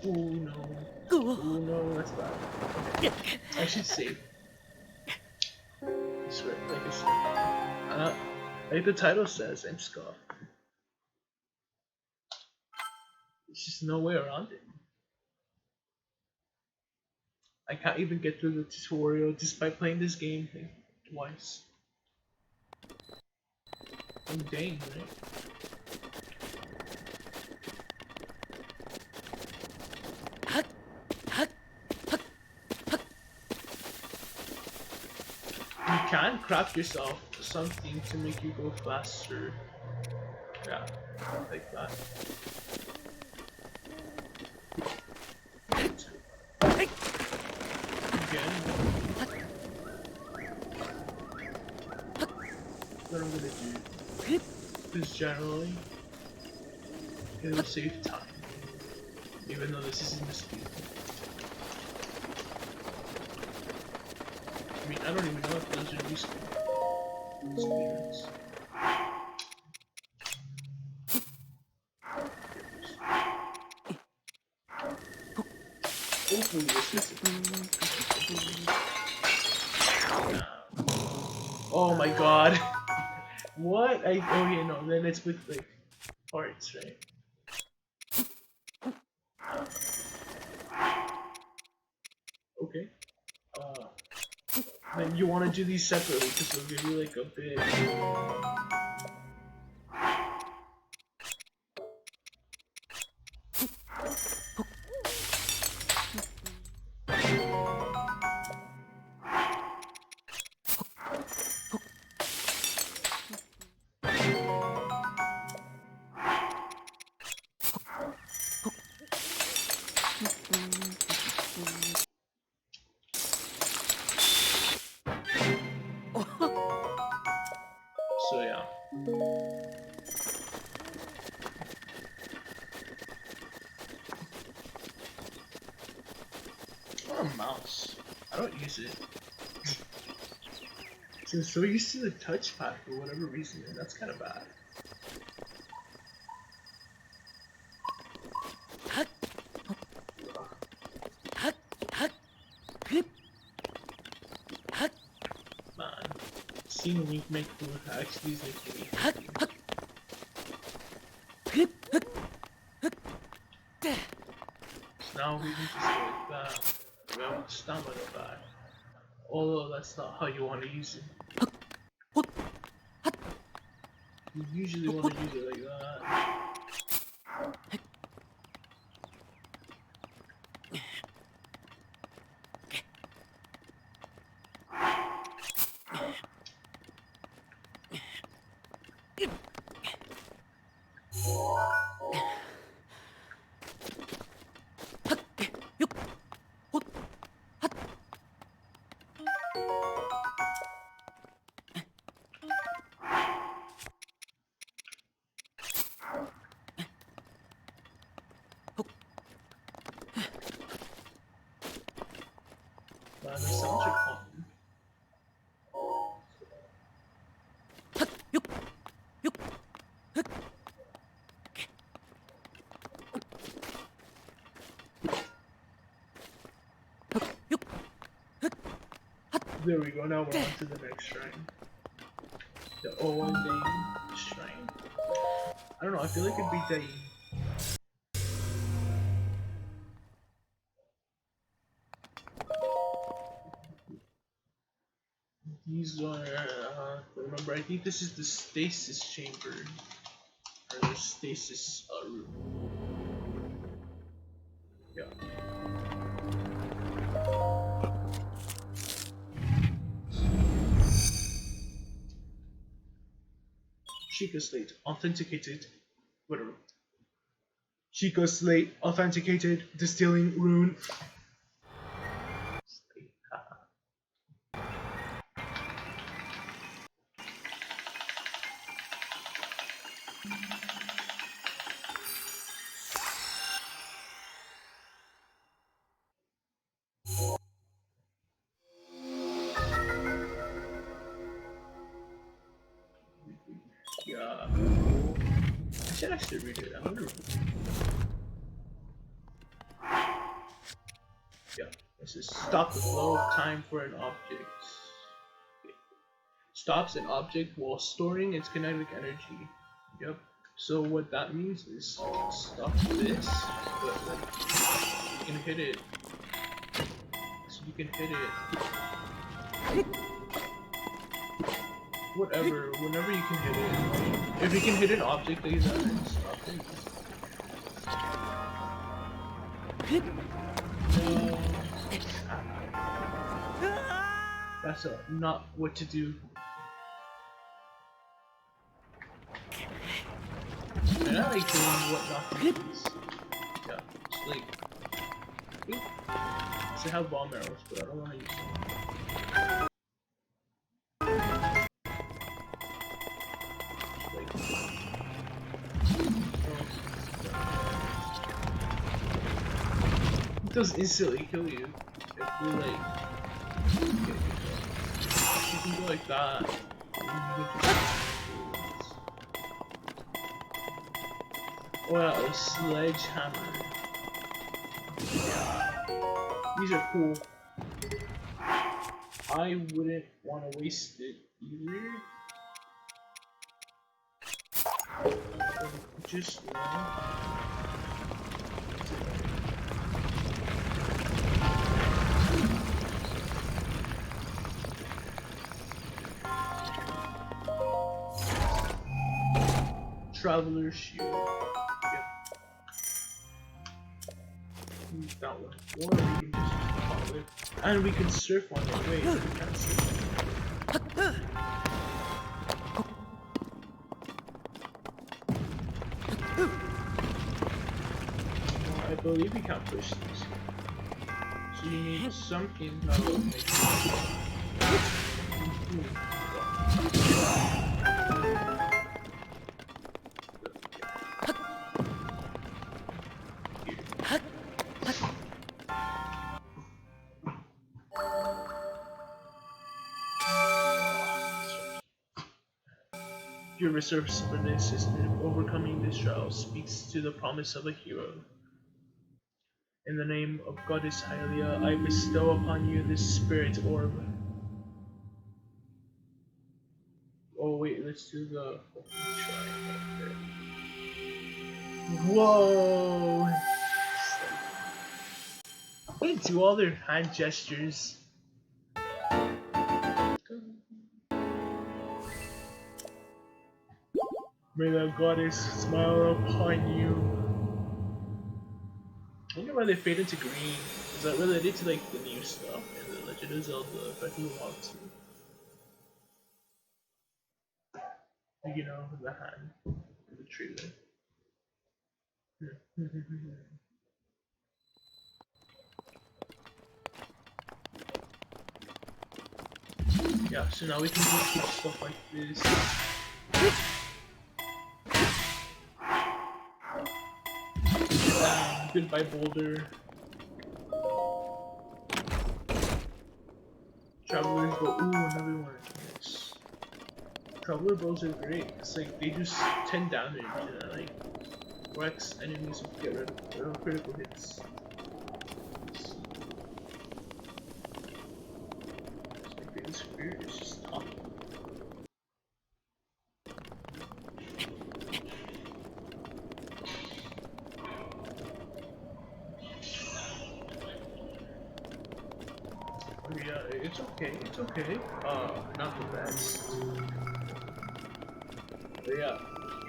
Oh no. Oh no, that's bad. Okay. I should save. I swear, like I said. Like the title says, I'm Scott. There's just no way around it. I can't even get through the tutorial just by playing this game like, twice. Oh dang, right? You can craft yourself something to make you go faster. Yeah, like that. Again, what I'm gonna do is generally it'll save time, even though this isn't the speed. I mean, I don't even know if those are useful. Speedruns. Hopefully this is it. Oh my god. What? Oh yeah, no, then it's with like parts, right? Okay. Then you want to do these separately because they'll give you like a bit. So yeah. Oh, a mouse. I don't use it. So used to the touchpad for whatever reason, and that's kind of bad. Man, seeing Link make food actually is making me happy. So now we can just go like that. We have stamina back. Although that's not how you want to use it. You usually want to use it like that. There we go, now we're on to the next shrine. The Owen shrine. I don't know, I feel like it'd be Dai. These are, remember, I think this is the stasis chamber. Or the stasis room. Yeah. Chica Slate, authenticated. Whatever. Chica Slate, authenticated, distilling rune. Yeah. I should actually read it. I wonder. Yeah. This is stop the flow of time for an object. Stops an object while storing its kinetic energy. Yep. So what that means is stop this, but like you can hit it. So you can hit it. Whatever, whenever you can hit it. If you can hit an object like that and stop it. That's not what to do. And I like doing what not to do. Yeah, just like. I have bomb arrows, but I don't want to use them. It does instantly kill you if you like. You can go like that. Oh yeah, a sledgehammer. These are cool. I wouldn't want to waste it either. Just Traveler's Shield. Yep. That one. Or we can just follow it. And we can surf on it. Wait, we can't surf. I believe we can't push these. So you need something that will make it. Your resourcefulness in overcoming this trial speaks to the promise of a hero. In the name of Goddess Hylia, I bestow upon you this spirit orb. Oh wait, let's do the try. Whoa! They do all their hand gestures. May the goddess smile upon you. I wonder why they fade into green. Is that related to like the new stuff in the Legend of Zelda? But who wants to? You know, the hand in the trailer. Yeah, so now we can do cool stuff like this. Goodbye, Boulder. Travelers go, ooh, another one. Yes. Traveler bows are great. It's like they do 10 damage and like wrecks enemies with get rid of critical hits. My biggest fear is just talking. Oh yeah, it's okay, it's okay. Not the best. But yeah,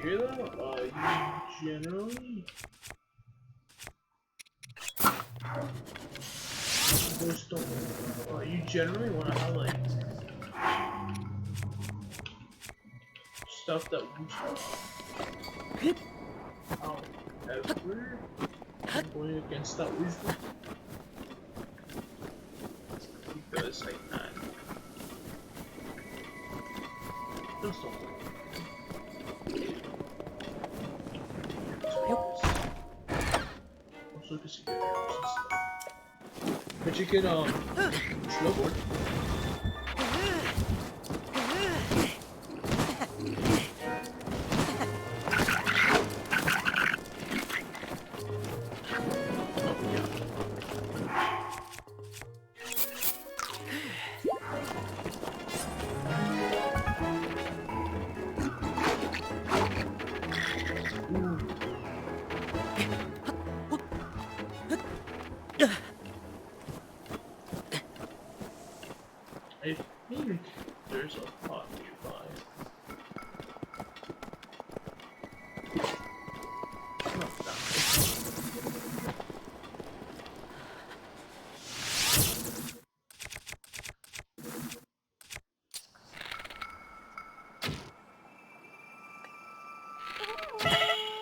here though, you generally those don't. You generally want to have like stuff that boosts however I'm going against that wisdom because I can. Just don't worry. Also, because you get arrows and stuff. But you can snowboard. I think there's a pot nearby. Not that much.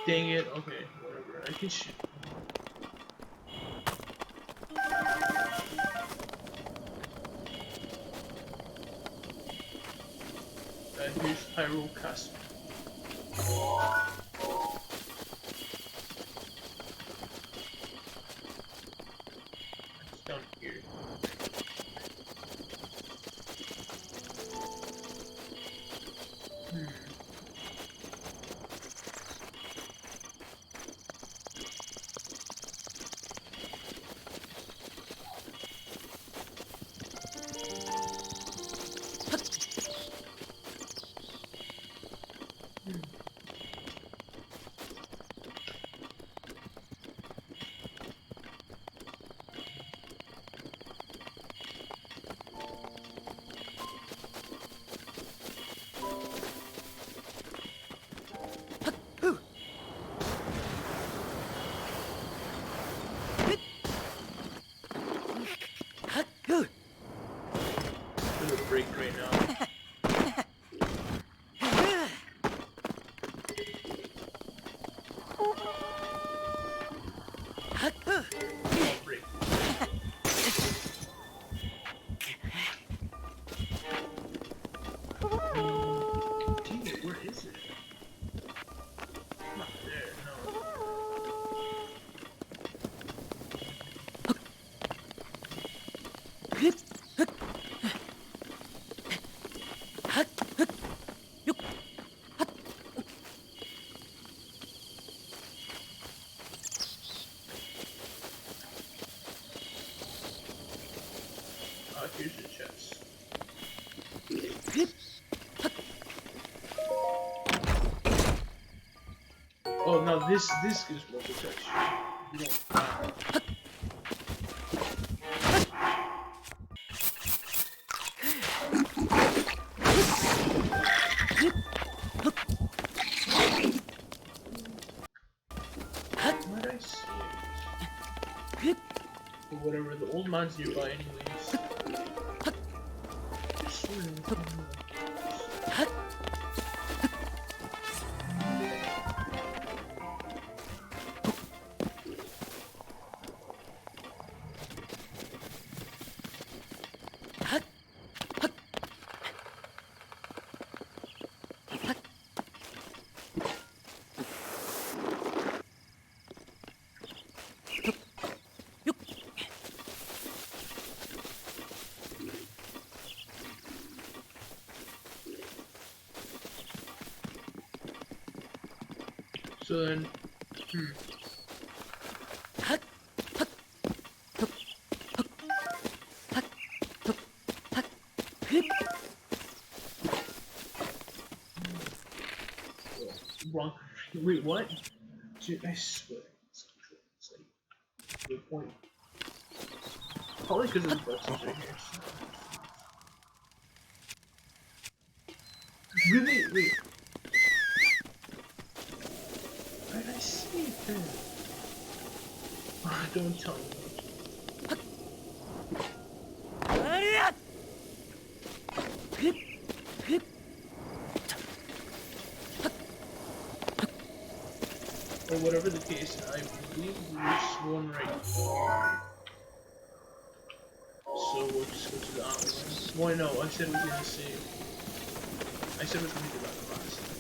Dang it, okay, whatever, I can shoot. Here's Hyrule Castle. It's down here. Gonna break right now. I'll break. Dang it, where is it? Not there, no. Here's your chest. Oh, now this gives more protection. You don't. What I see? Or whatever, the old mine's nearby anyways. So then, wrong. Wait, what? Dude, I swear. It's like, good point. Probably because of the buttons right here. Really? Wait. I see it there. Don't tell me. Or whatever the case, I believe there's one right here. So we'll just go to the island. Why no? I said we were gonna save. I said we were gonna do that last time.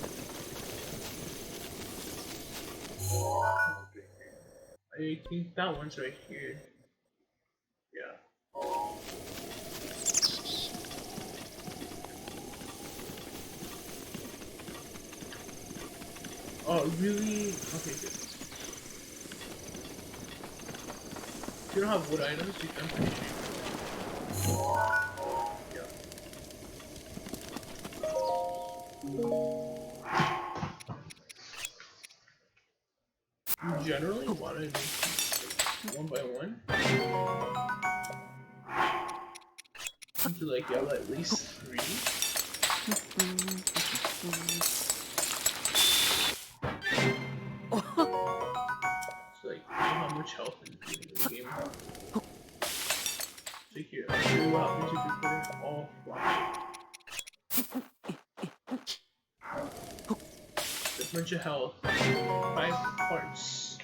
I think that one's right here. Yeah. Oh, really? Okay, good. If you don't have wood items, you can pretty sure. Yeah. You generally want to make one by one. To like yell at least 3. So like, you know how much health is beginning of the game. So here, I'll show you what happens if you put it all flat. This much of health, 5 parts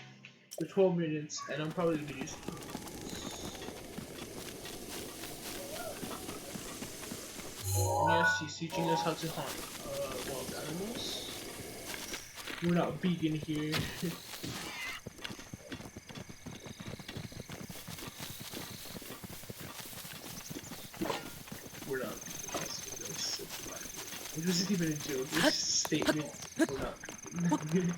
for 12 minutes, and I'm probably gonna use and yes, he's teaching us how to hunt wild animals. We're not vegan here. We're not vegan. It wasn't even a joke. This statement. We're not vegan.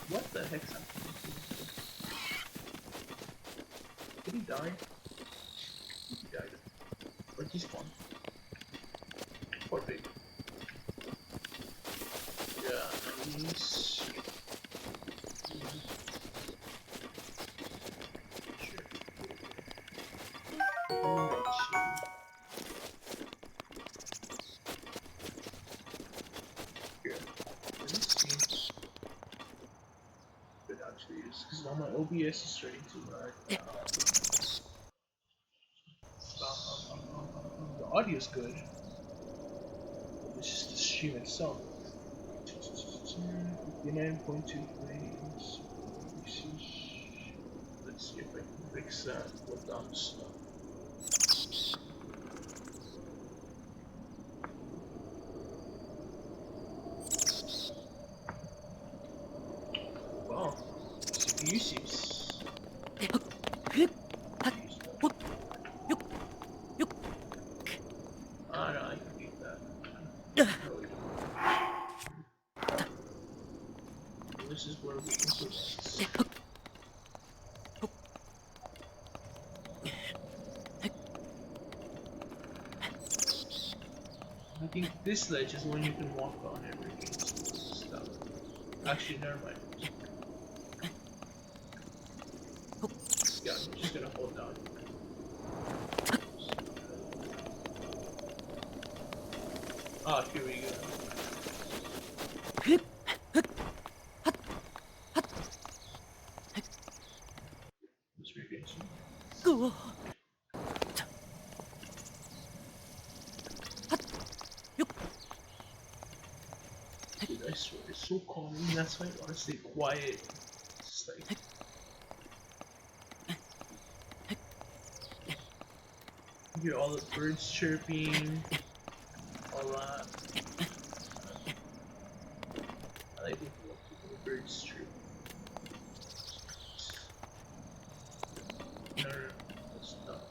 What the heck's happening? Did he die? He died. Or he spawned. Poor pig. Yeah, nice. Because now my OBS is starting to lag. The audio's good. It's just the stream itself. 59.2 frames. Let's see if I can fix that without stuff. Wow, CPU seems. Ah, no, I can beat that. No, we don't. This is where we can put this. I think this ledge is one you can walk on everything. Stuff. Actually, never mind. Yeah, I'm just gonna hold down. Ah, here we go. Let's regain some. Dude, I swear, it's so calming. That's why I want to stay quiet. It's like. You hear all the birds chirping, all that. I like the birds chirp. No, that's not.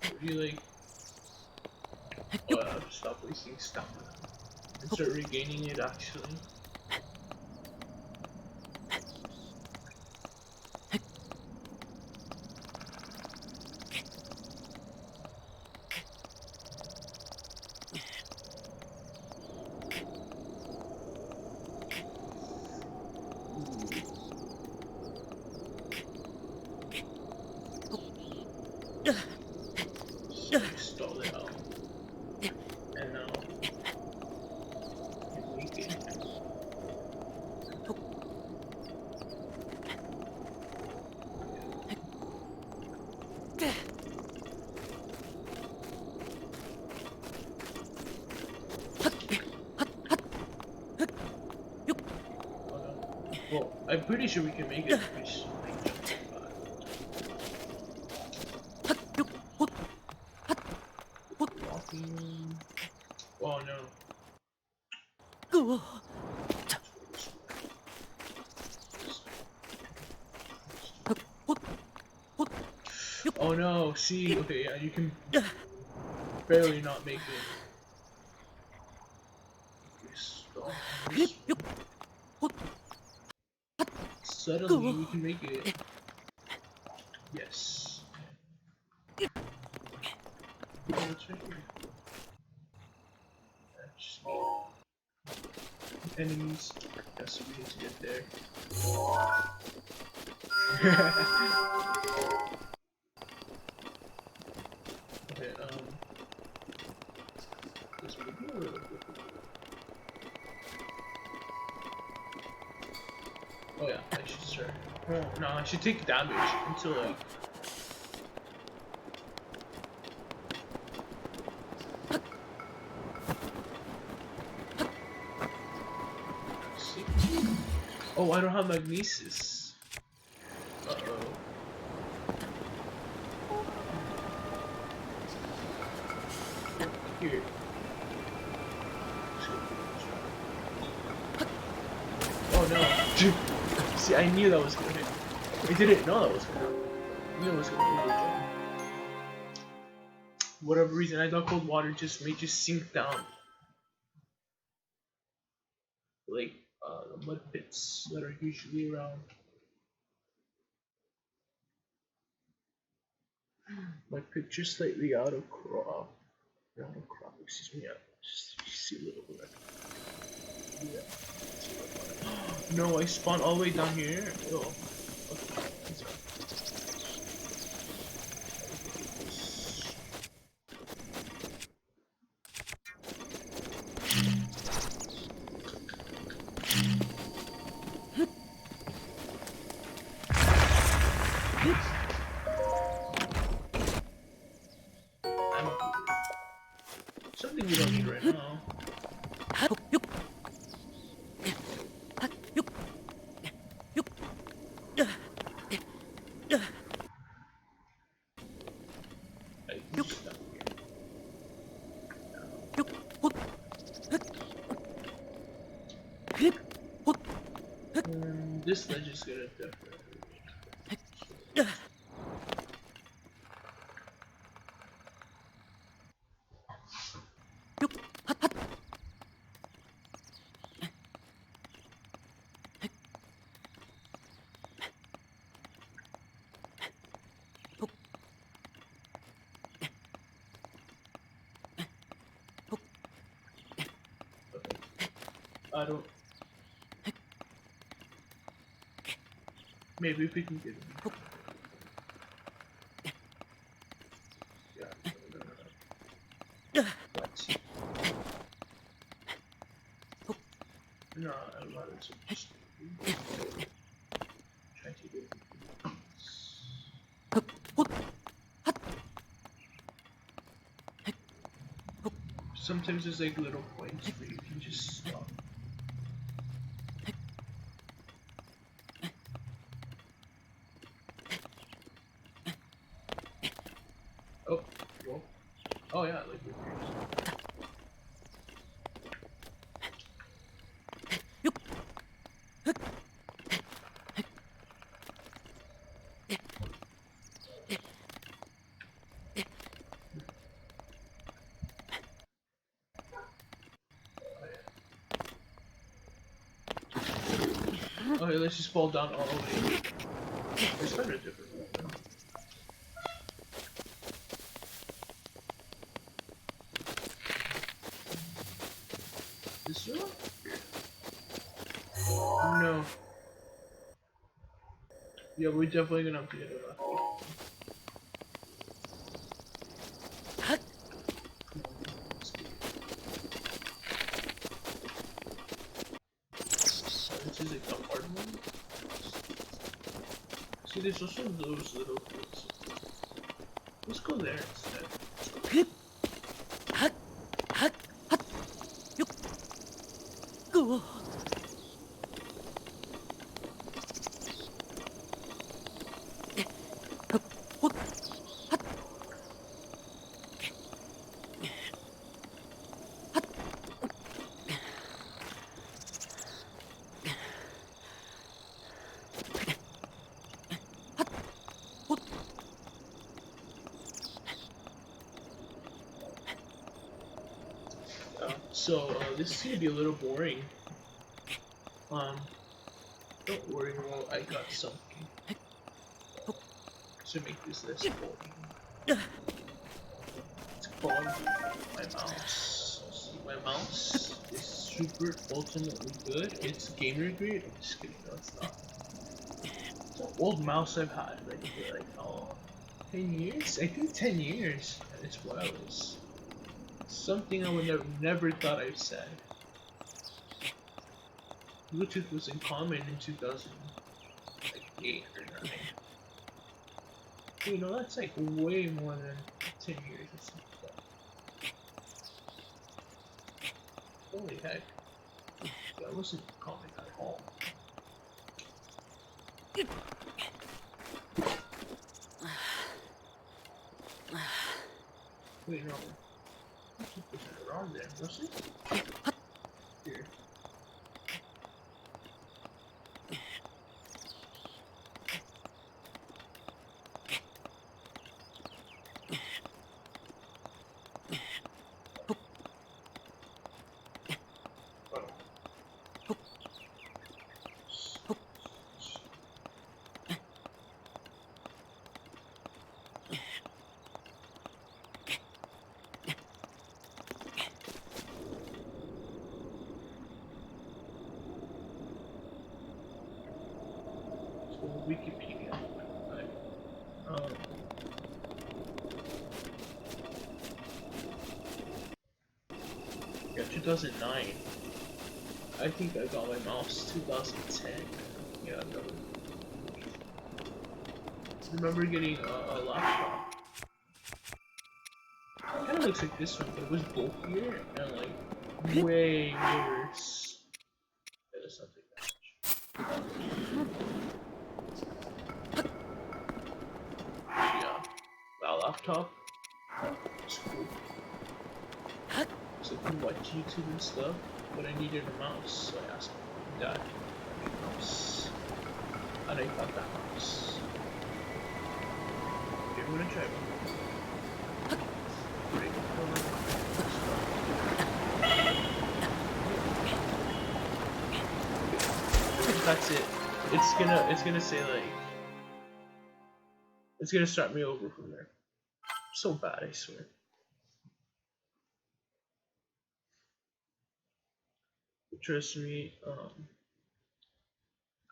What do you like? I have to stop wasting stamina and start regaining it actually. So you stall it out, and now you make it. Oh no. Well, I'm pretty sure we can make it if we like jump walking. Oh no. Oh no, see, okay, yeah, you can barely not make it. Suddenly we can make it. Yes. Oh, it's right here. Just enemies. Yes, we need to get there. Okay, this would be a little difficult. Oh yeah, I should start. Oh no, I should take damage until like. See? Oh, I don't have magnesis. Uh oh. Here. Oh no. See, I knew that was gonna hit. I didn't know that was gonna happen. I knew it was gonna hit. Whatever reason, I thought cold water just made you sink down. Like, the mud pits that are usually around. My picture's slightly out of crop. Out of crop, excuse me. Yeah, just see a little bit. Yeah. No, I spawned all the way down here. Oh. Okay. Something we don't need right now. I can just stop here. This ledge is gonna definitely. I don't. Maybe if we can get him. Yeah. What? No, I'm not supposed to. Try to get him. Sometimes there's like little points where you can just stop. Oh, well. Oh yeah, like with yours. Okay, let's just fall down all the way. It's kind of different. This one? No. Yeah, we're definitely gonna have to get it left. Come on, let's do it. This is like the hard one. See, there's also those little things. Let's go there instead. This is gonna be a little boring. Don't worry, well, I got something to make this less boring. It's called my mouse. See, my mouse is super ultimately good. It's gamer grade. I'm just kidding, no, it's not. It's an old mouse I've had like for like 10 years? I think 10 years. And it's wireless. Something I would never thought I'd say. Bluetooth was in common in 2008 or 9. You know, that's like way more than 10 years or something like that. Holy heck. That wasn't common at all. Wait, no. Keep pushing it around there, was it? Here. Wikipedia. Right. Yeah, 2009. I think I got my mouse 2010. Yeah, no. I remember getting a laptop. It kind of looks like this one, but it was bulkier and like way worse. That is something that. Yeah, that laptop. It's cool. So I can watch YouTube and stuff, but I needed a mouse, so I asked my dad for a mouse. And I got that mouse. Okay, I'm gonna try one. That's it. It's gonna say like it's gonna start me over from there. So bad, I swear. Trust me,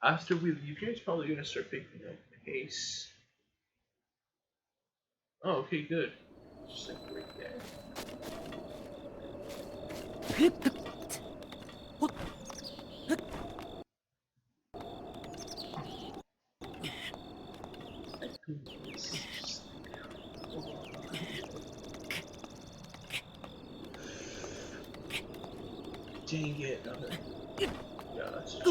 after we leave here, it's probably gonna start picking up pace. Oh, okay, good. Just like right there. Dang it. Okay. Yeah, that's shit.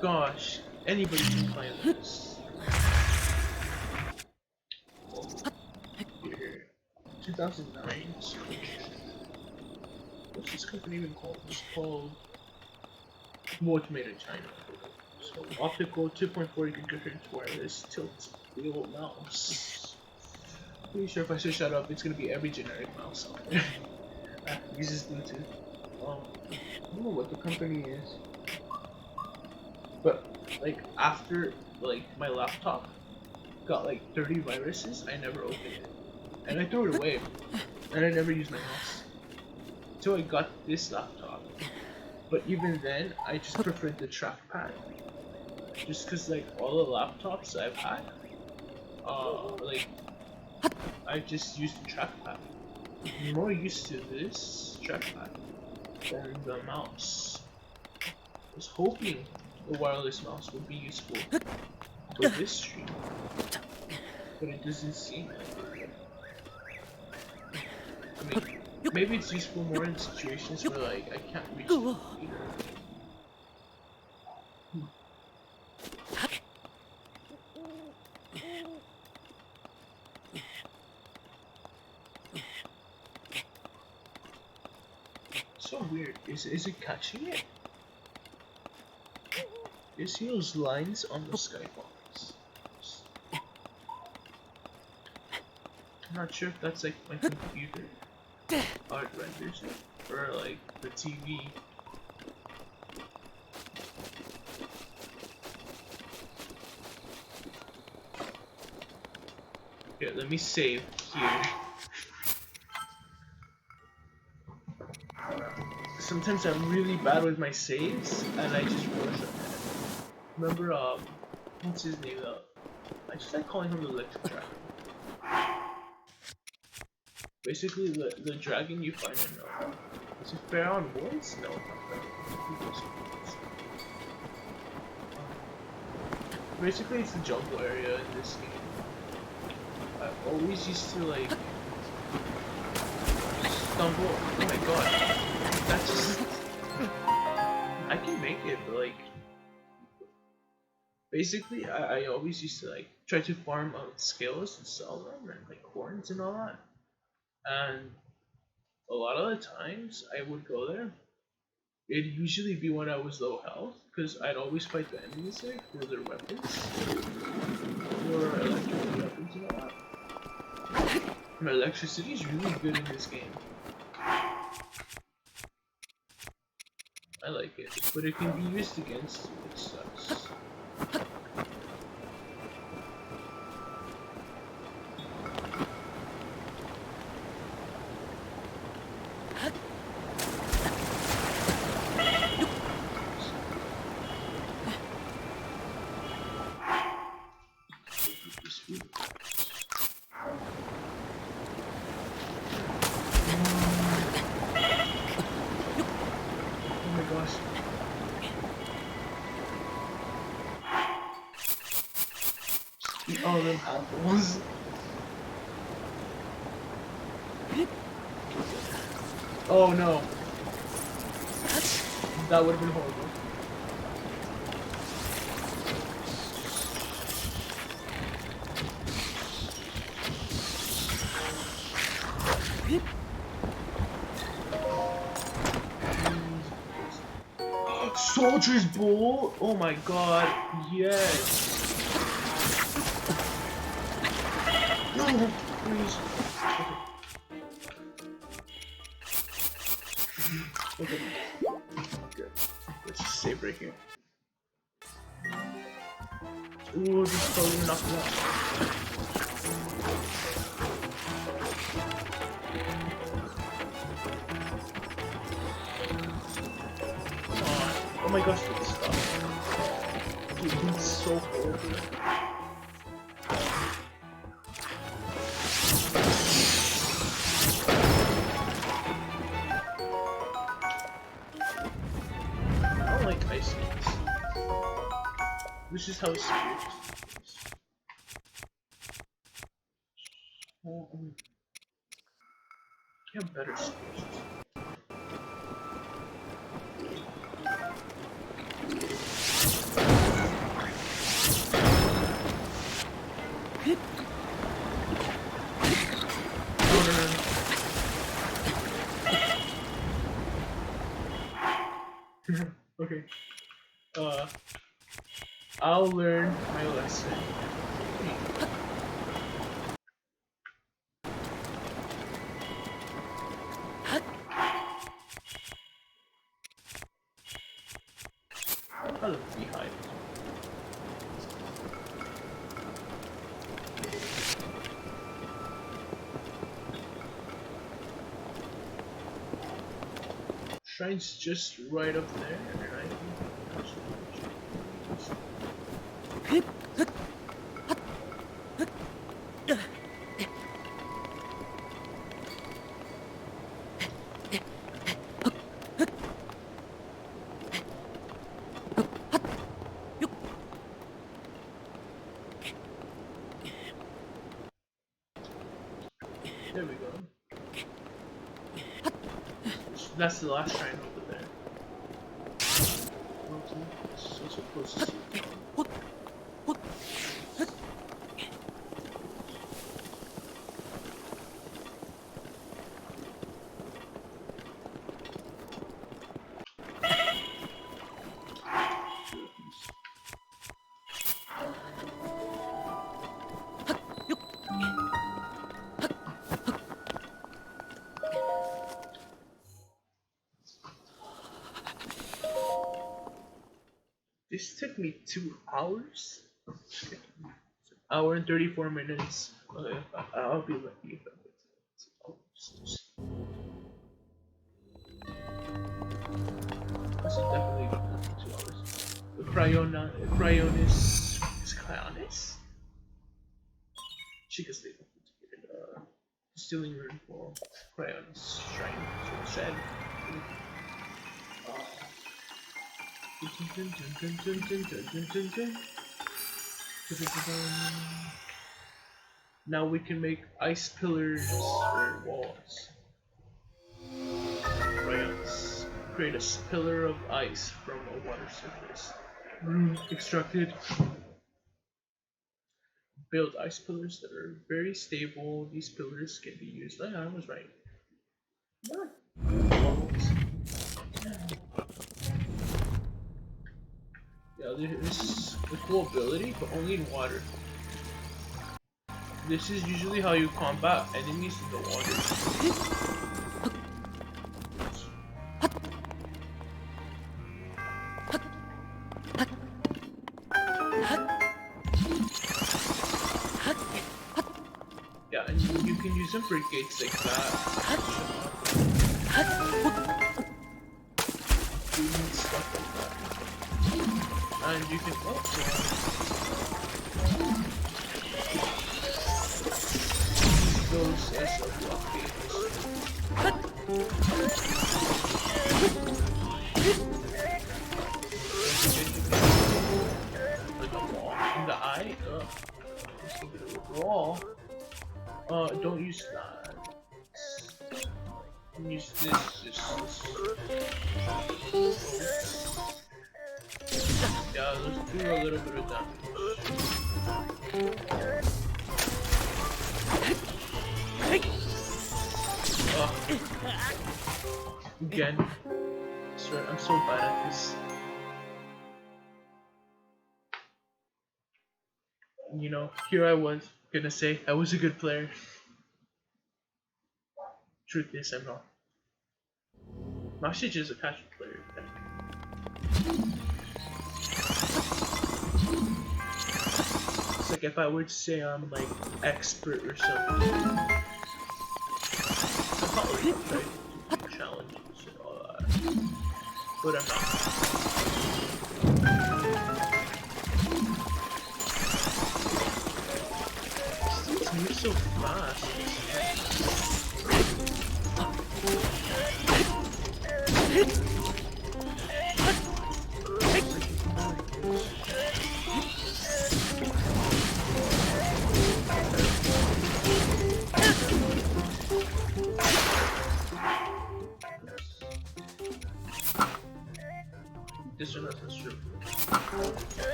Gosh, anybody can play this. Here. 2009. What's this company even called? It's called. Well, it's made in China. So, optical 2.4 gigahertz wireless tilt wheel mouse. Pretty sure if I say shut up, it's gonna be every generic mouse out there. Uses Bluetooth. I don't know what the company is. But like after like my laptop got like 30 viruses, I never opened it. And I threw it away. And I never used my mouse. So I got this laptop. But even then, I just preferred the trackpad. Just cause like all the laptops I've had, like I just used the trackpad. I'm more used to this trackpad than the mouse. I was hoping the wireless mouse would be useful for this stream, but it doesn't seem like it. I mean, maybe it's useful more in situations where like I can't reach the computer. Hmm. So weird. Is it catching it? You see those lines on the skybox? I'm not sure if that's like my computer, how it renders it, or like the TV. Here, let me save here. Sometimes I'm really bad with my saves, and I just rush ahead. Remember, what's his name? I just like calling him the Electric Dragon. Basically, the dragon you find in is it Pharaoh Woods? No, not Pharaoh Woods. Basically, it's the jungle area in this game. I always used to like stumble. Oh my god, that's just I can make it, but like basically, I always used to like try to farm out skills and sell them and like horns and all that. And a lot of the times I would go there. It'd usually be when I was low health, because I'd always fight the enemies there for their weapons, or electrical weapons and all that. And electricity is really good in this game. I like it, but it can be used against you, which sucks. Oh my gosh. Eat all them apples. Oh no. That would have been horrible. Soldier's Bowl? Oh my god, yes. No, please. Okay. Good. Let's just save right here. Ooh, this is probably gonna knock me out. Come on. Oh my gosh, look at this stuff. Dude, he's so horrible. I don't like ice skates. This is how spirits is. Well, you have better skills. Okay. Uh, I'll learn my lesson. I love beehive. Shrine's just right up there, and I think there we go. That's the last shrine over there. So supposed to see it. This took me 2 hours. Hour and 34 minutes. Okay, I'll be lucky if I get to it. This is definitely 2 hours. The Cryonis. Is Cryonis? Chica's leaving. Stealing room for Cryonis Shrine. So sad. Now we can make ice pillars or walls. Crayons. Create a pillar of ice from a water surface. Extracted. Build ice pillars that are very stable. These pillars can be used. Oh, yeah, I was right. Yeah, this is a cool ability, but only in water. This is usually how you combat enemies in the water. Yeah, and you can use them for gates like that. Stuff like that. And you can also use those as a block gates. Like a wall in the eye. Just a bit of a wall. Don't use that. Use this. Yeah, let's do a little bit of damage. Again. Sorry, I'm so bad at this. You know, here I was gonna say I was a good player. Truth is, I'm not. I'm actually just a casual player. It's like if I were to say I'm like expert or something, I'd probably try to do challenges and all that. But I'm not. These move so fast. This one doesn't shoot.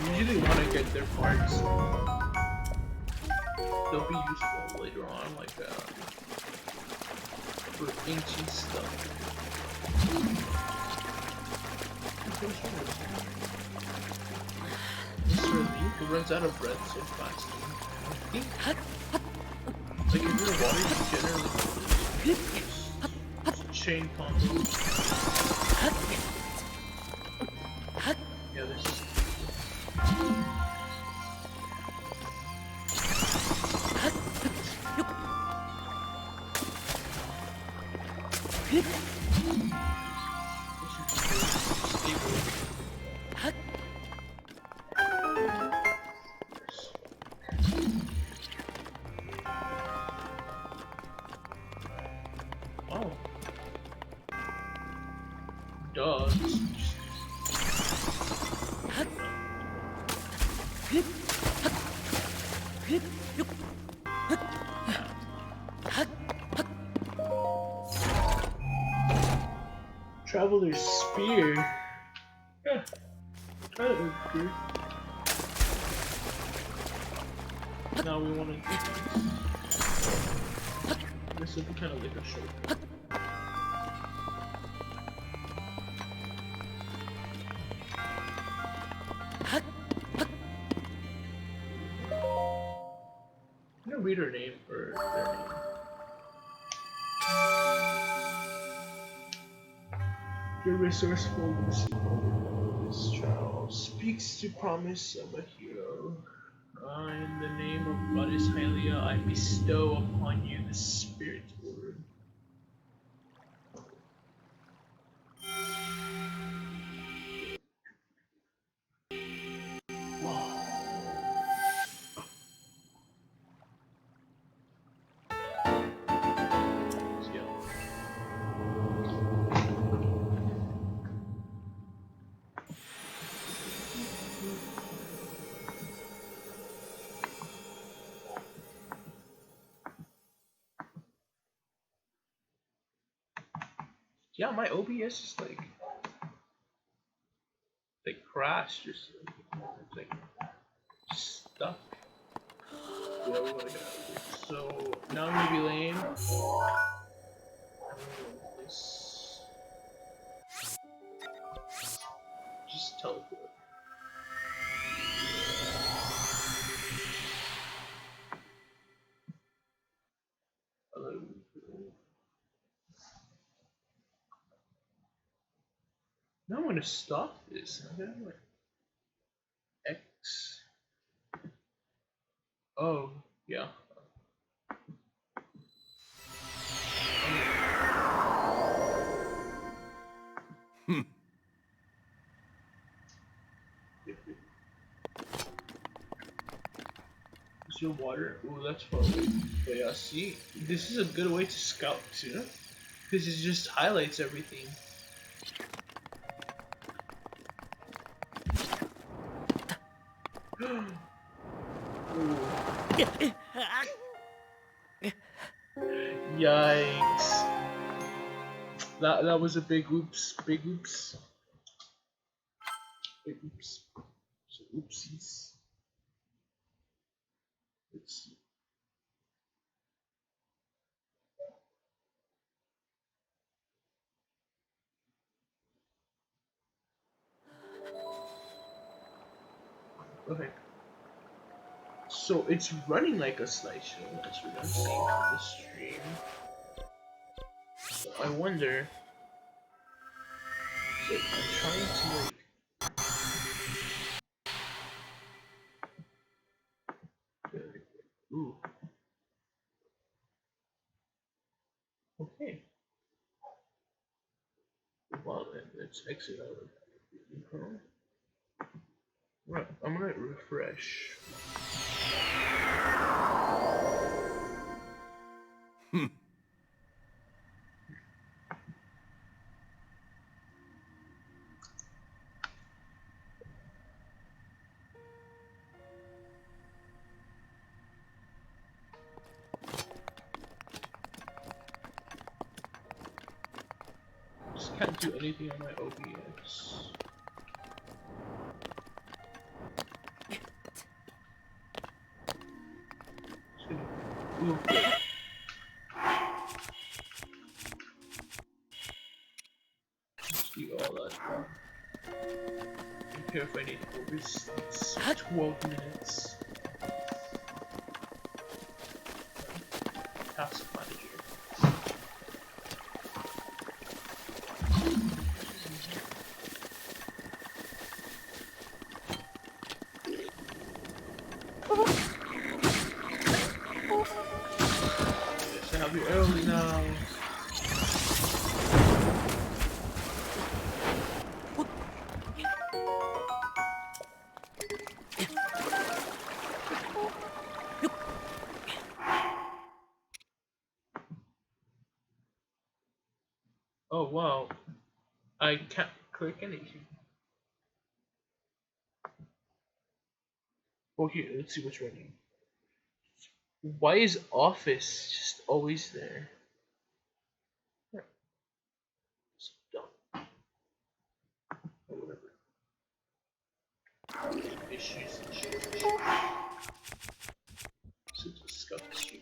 You usually want to get their parts. They'll be useful later on, like for ancient stuff. Mr. Link runs out of breath so fast. Like if you're water, you generally chain combo. Yeah, this is. Okay. Now we want to do this will be kind of like a shortcut. I'm gonna read her name or their name. The resourceful Lucy, this child speaks to promise of a hero. In the name of Goddess Hylia, I bestow upon you the Spirit Word. Yeah. Yeah, my OBS is crashed or something. It's like stuck. Yeah, we wanna get out of here. So now I'm gonna be lame. This just teleport. Hello. Now I'm gonna stop this. I'm gonna like X. Oh, yeah. Is your water? Oh, that's probably. But yeah, see, this is a good way to scout too, because it just highlights everything. Yikes! That was a big oops. Big oops. Big oops. So oopsies. Let's see. Okay. So it's running like a slideshow. That's what I'm seeing from the stream. So I wonder. So I'm trying to like. Ooh. Okay. Well then, let's exit out of that. Right, I'm gonna refresh. Just can't do anything on my OBS. Ooh. See all that. I don't care if I need to go this. It's 12 minutes. Task manager. Yes, I have you early now. Oh wow. I can't click anything. Okay, let's see what's running. Why is Office just always there? It's dumb. Or whatever. issues and shit. So discuss you.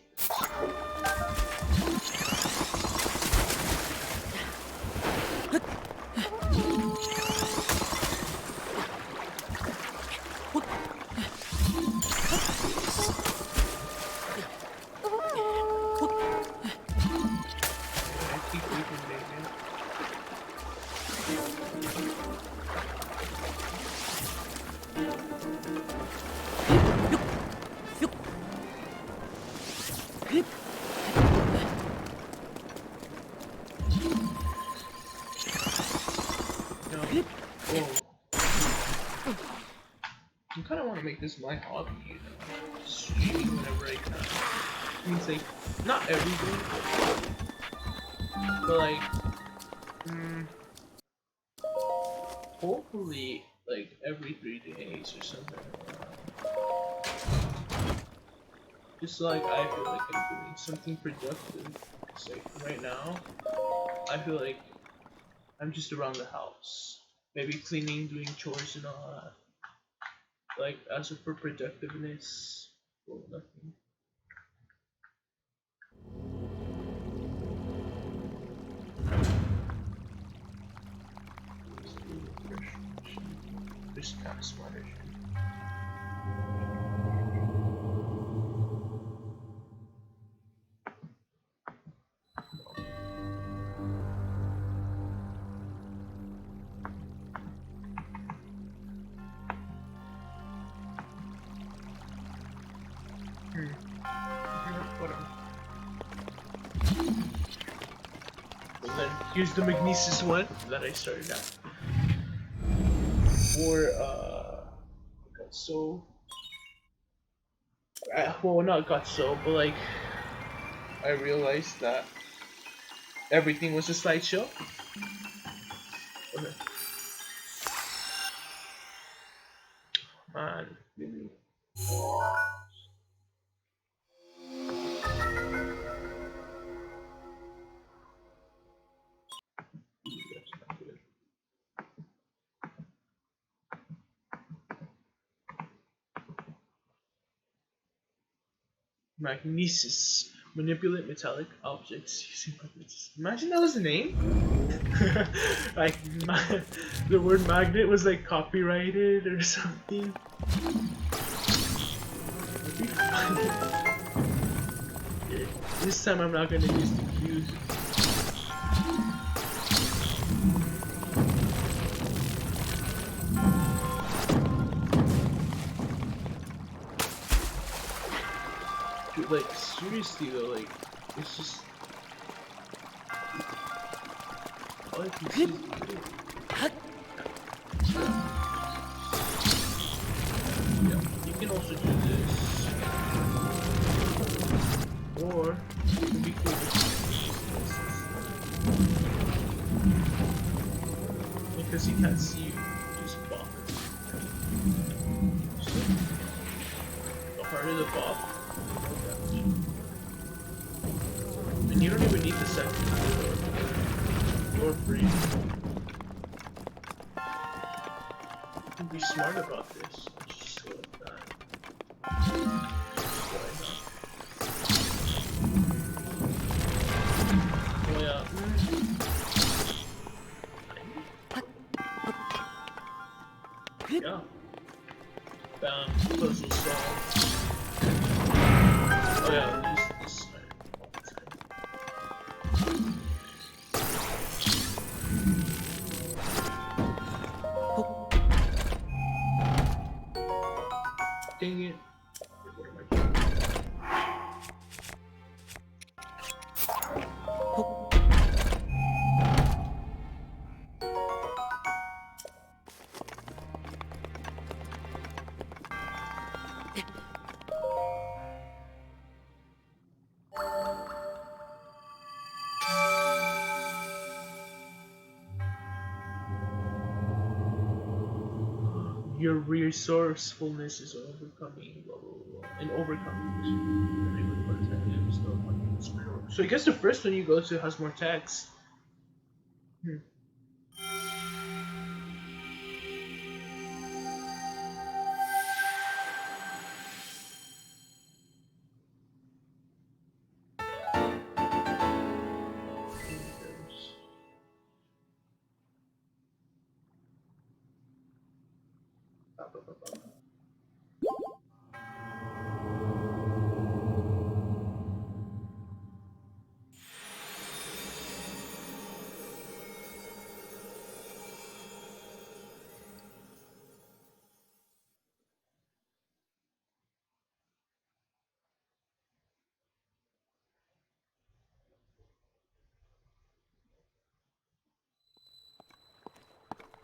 I keep leaving, baby. No. Whoa. I kind of want to make this my hobby, you know, streaming whenever I can. It means like not every day, but like, hopefully like every 3 days or something. Just like I feel like I'm doing something productive. Cause like right now, I feel like I'm just around the house, maybe cleaning, doing chores and all that. Like as for productiveness, well, nothing. Just kind of smarter. Whatever. But then here's the Magnesis one that I started at. Or got so well not got so, but like I realized that everything was a slideshow. Okay. Man, really. That's not good. Magnesis. Manipulate metallic objects using magnets. Imagine that was the name. like the word magnet was like copyrighted or something. That'd be funny. This time I'm not gonna use the cube. Dude, like seriously though, like it's just all I can see is blue. Yeah, you can also do this, or it can be cool because he can't see you. Just bop. So, the harder the bop, and you don't even need the second floor. You're free. You can be smart about this. Just go like that. Why not? Oh yeah. Yeah. Bam. Puzzle solved. Oh yeah, use this side all the time. Dang it. What am I doing? Your resourcefulness is overcoming, blah blah blah, and overcoming this. So I guess the first one you go to has more text. Hmm.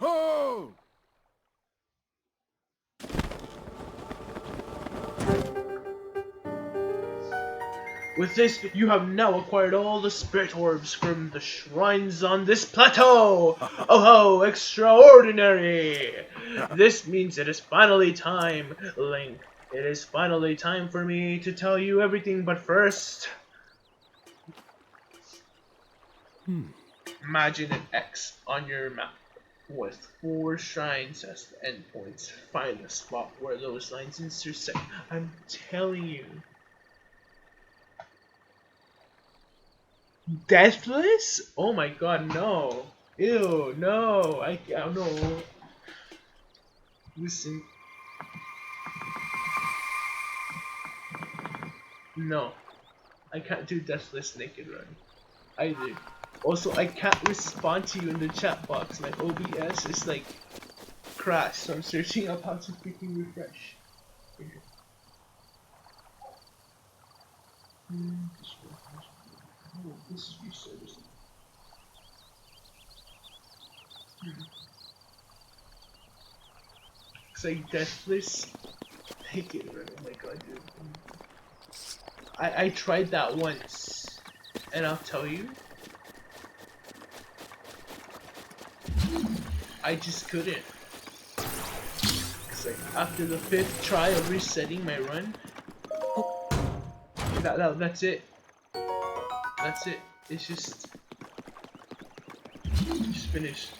Ho! With this, you have now acquired all the spirit orbs from the shrines on this plateau! Oh ho, extraordinary! This means it is finally time, Link. It is finally time for me to tell you everything, but first... Imagine an X on your map with 4 shrines as the endpoints. Find the spot where those lines intersect. I'm telling you. Deathless? Oh my god, no. Ew, no. I don't know. Listen. No. I can't do Deathless Naked Run. Either. Also, I can't respond to you in the chat box. My OBS is like crashed, so I'm searching up how to freaking refresh. Oh, this is reservice. It's like Deathless Naked Run. Oh my god, dude. I tried that once, and I'll tell you, I just couldn't. Cause like after the 5th try of resetting my run, that's it. That's it. It's just finished.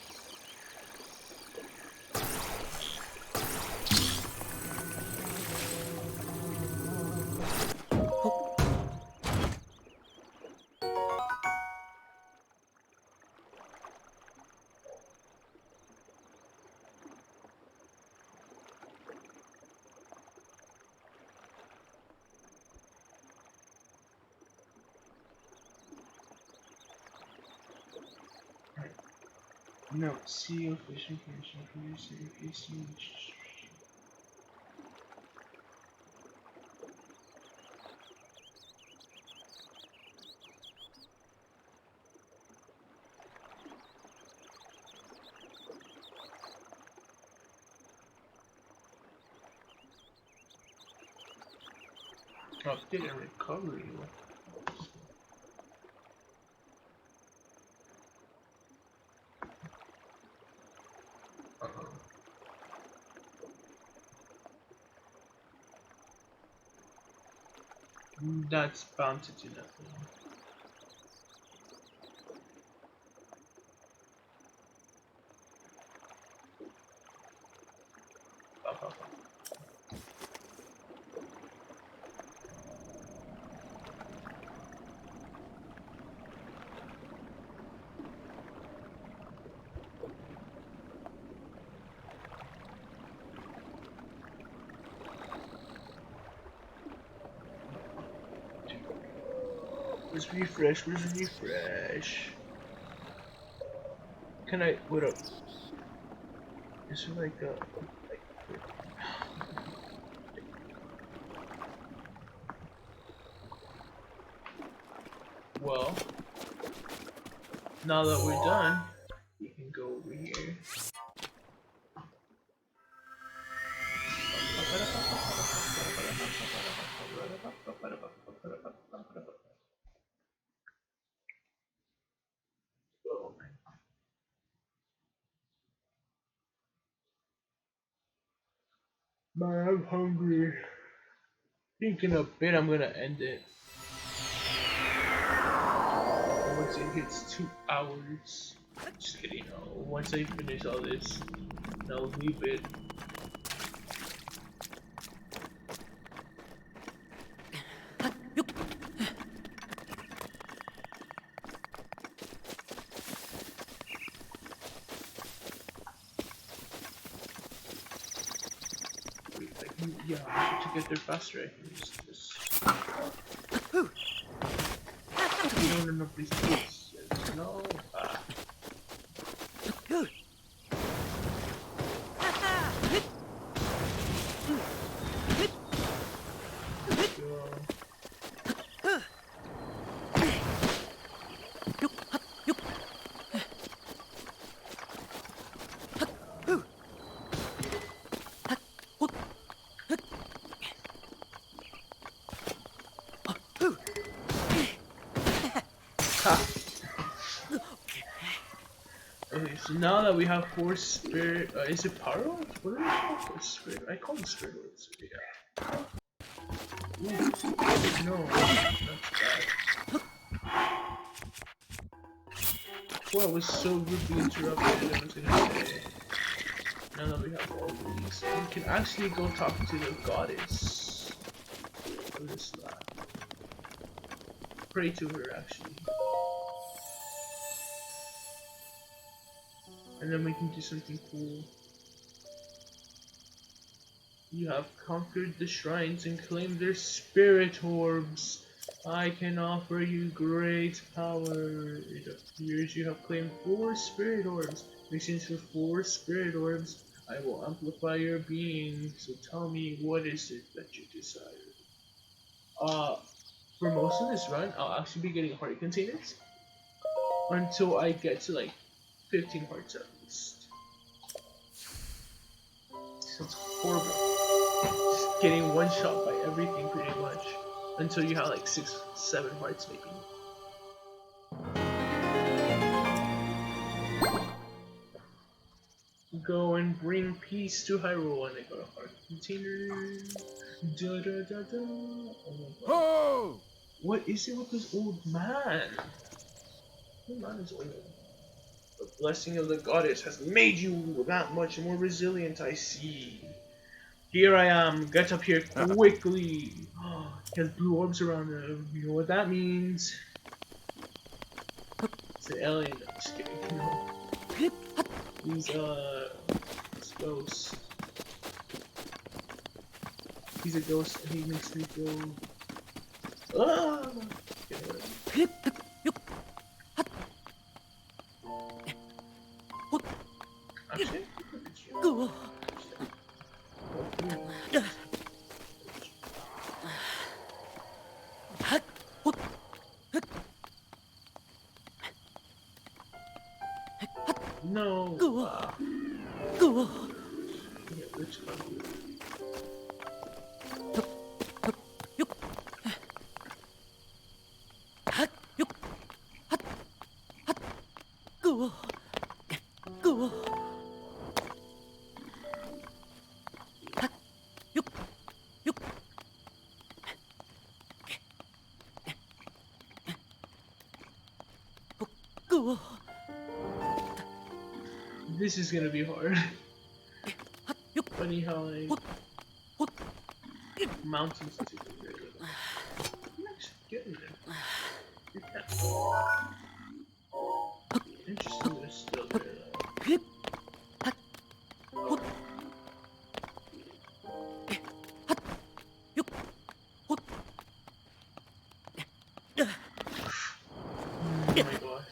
No, CEO fishing commission producing PC. Update and recovery. That's bound to do nothing. Where's refresh? Where's refresh? Can I? What up? Is there like a? Well, now that we're done, we can go over here. Oh, man, I'm hungry. I think in a bit I'm gonna end it. Once it hits 2 hours. Just kidding. No. Once I finish all this, I'll leave it. Yeah, to get there faster, I can use this. No, no, no, please, please. No. Go. Ha! Okay, so now that we have four spirit, is it power orbs? What are they called? For spirit? I call them spirit orbs. Yeah. Ooh, no, that's bad. Well, I was so rudely interrupted. I was gonna say. Now that we have all these, we can actually go talk to the goddess of this land. Pray to her, actually. And then we can do something cool. You have conquered the shrines and claimed their spirit orbs. I can offer you great power. It appears you have claimed 4 spirit orbs. In exchange for 4 spirit orbs, I will amplify your being. So tell me, what is it that you desire? Uh, for most of this run, I'll actually be getting heart containers until I get to like 15 hearts at least. Sounds horrible. Just getting one shot by everything pretty much until you have like 6, 7 hearts maybe. Go and bring peace to Hyrule, and I got a heart container. Da da da da. Oh my god. Ho! What is it with this old man? The man is old. The blessing of the goddess has made you that much more resilient, I see. Here I am, get up here quickly. He has blue orbs around him. You know what that means? It's an alien. I'm just kidding. No. He's it's a ghost. He's a ghost and he makes me go. Ah! Okay, actually, no. Yeah, which one? This is gonna be hard. Funny how like mountains take a very little. I'm actually getting there. You can't. Interesting that it's still there though. Oh my gosh.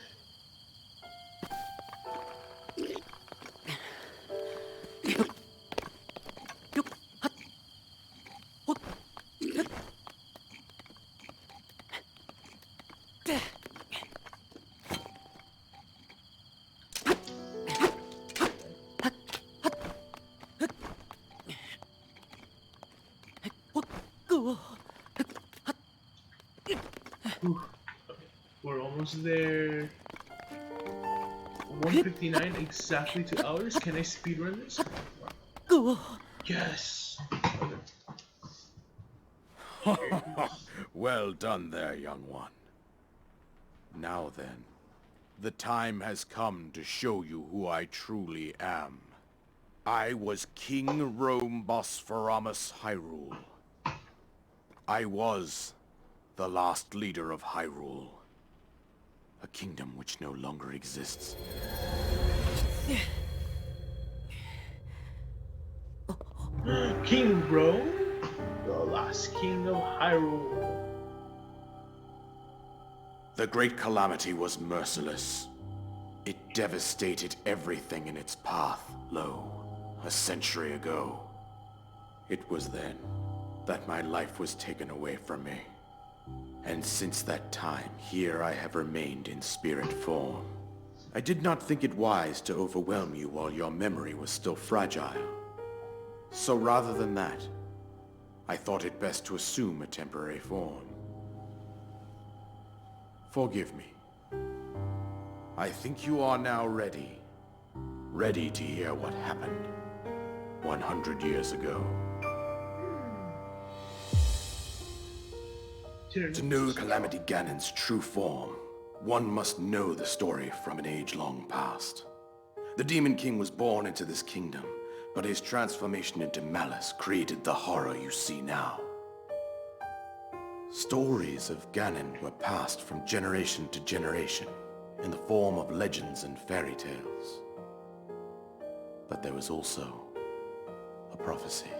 Whew. Okay. We're almost there. 159 exactly 2 hours. Can I speedrun this? Yes. Okay. Well done there, young one. Now then, the time has come to show you who I truly am. I was King Rome Bosphoramos Hyrule. I was the last leader of Hyrule. A kingdom which no longer exists. King Rome, the last king of Hyrule. The Great Calamity was merciless. It devastated everything in its path, lo, a century ago. It was then that my life was taken away from me. And since that time, here I have remained in spirit form. I did not think it wise to overwhelm you while your memory was still fragile. So rather than that, I thought it best to assume a temporary form. Forgive me. I think you are now ready. Ready to hear what happened 100 years ago. To know Calamity Ganon's true form, one must know the story from an age long past. The Demon King was born into this kingdom, but his transformation into malice created the horror you see now. Stories of Ganon were passed from generation to generation in the form of legends and fairy tales. But there was also a prophecy.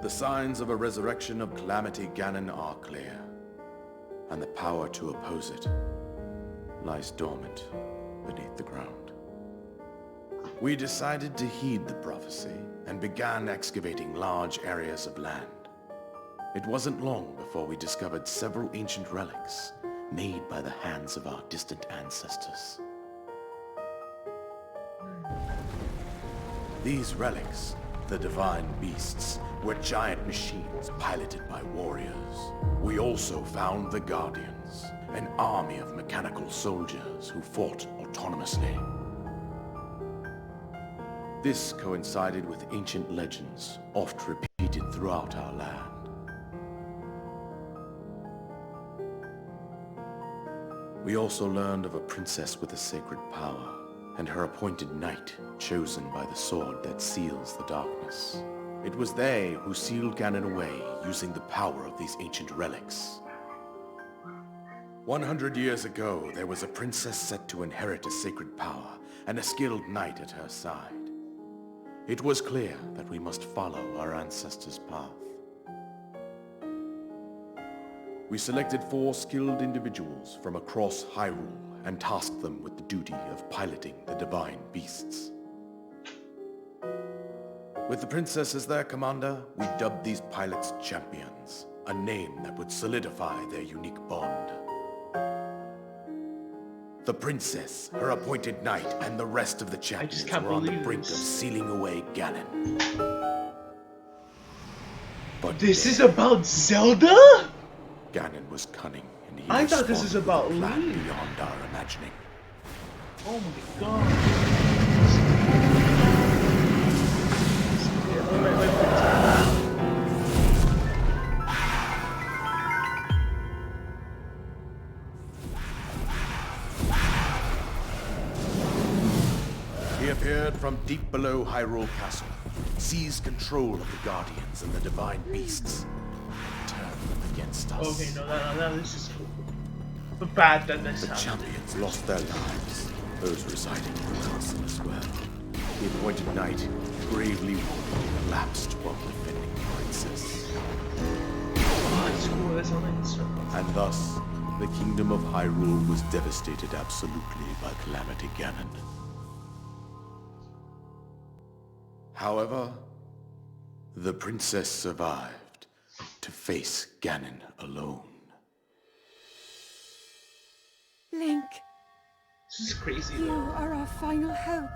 The signs of a resurrection of Calamity Ganon are clear, and the power to oppose it lies dormant beneath the ground. We decided to heed the prophecy and began excavating large areas of land. It wasn't long before we discovered several ancient relics made by the hands of our distant ancestors. These relics, the divine beasts, were giant machines piloted by warriors. We also found the Guardians, an army of mechanical soldiers who fought autonomously. This coincided with ancient legends, oft repeated throughout our land. We also learned of a princess with a sacred power, and her appointed knight, chosen by the sword that seals the darkness. It was they who sealed Ganon away using the power of these ancient relics. 100 years ago, there was a princess set to inherit a sacred power and a skilled knight at her side. It was clear that we must follow our ancestors' path. We selected 4 skilled individuals from across Hyrule and tasked them with the duty of piloting the divine beasts. With the princess as their commander, we dubbed these pilots champions, a name that would solidify their unique bond. The princess, her appointed knight, and the rest of the champions were on the brink of sealing away Ganon. But this is about Zelda? Ganon was cunning, and he I thought this was about a plan Link. beyond our imagining. Oh my god. He appeared from deep below Hyrule Castle, seized control of the Guardians and the divine beasts, and turned them against us. Okay, no, this is but bad that this The happened. champions lost their lives, those residing in the castle as well. The appointed knight, bravely wounded, collapsed while defending the princess. Oh, that's cool, that's all nice. And thus, the kingdom of Hyrule was devastated absolutely by Calamity Ganon. However, the princess survived to face Ganon alone. Link, This is crazy. you are our final hope.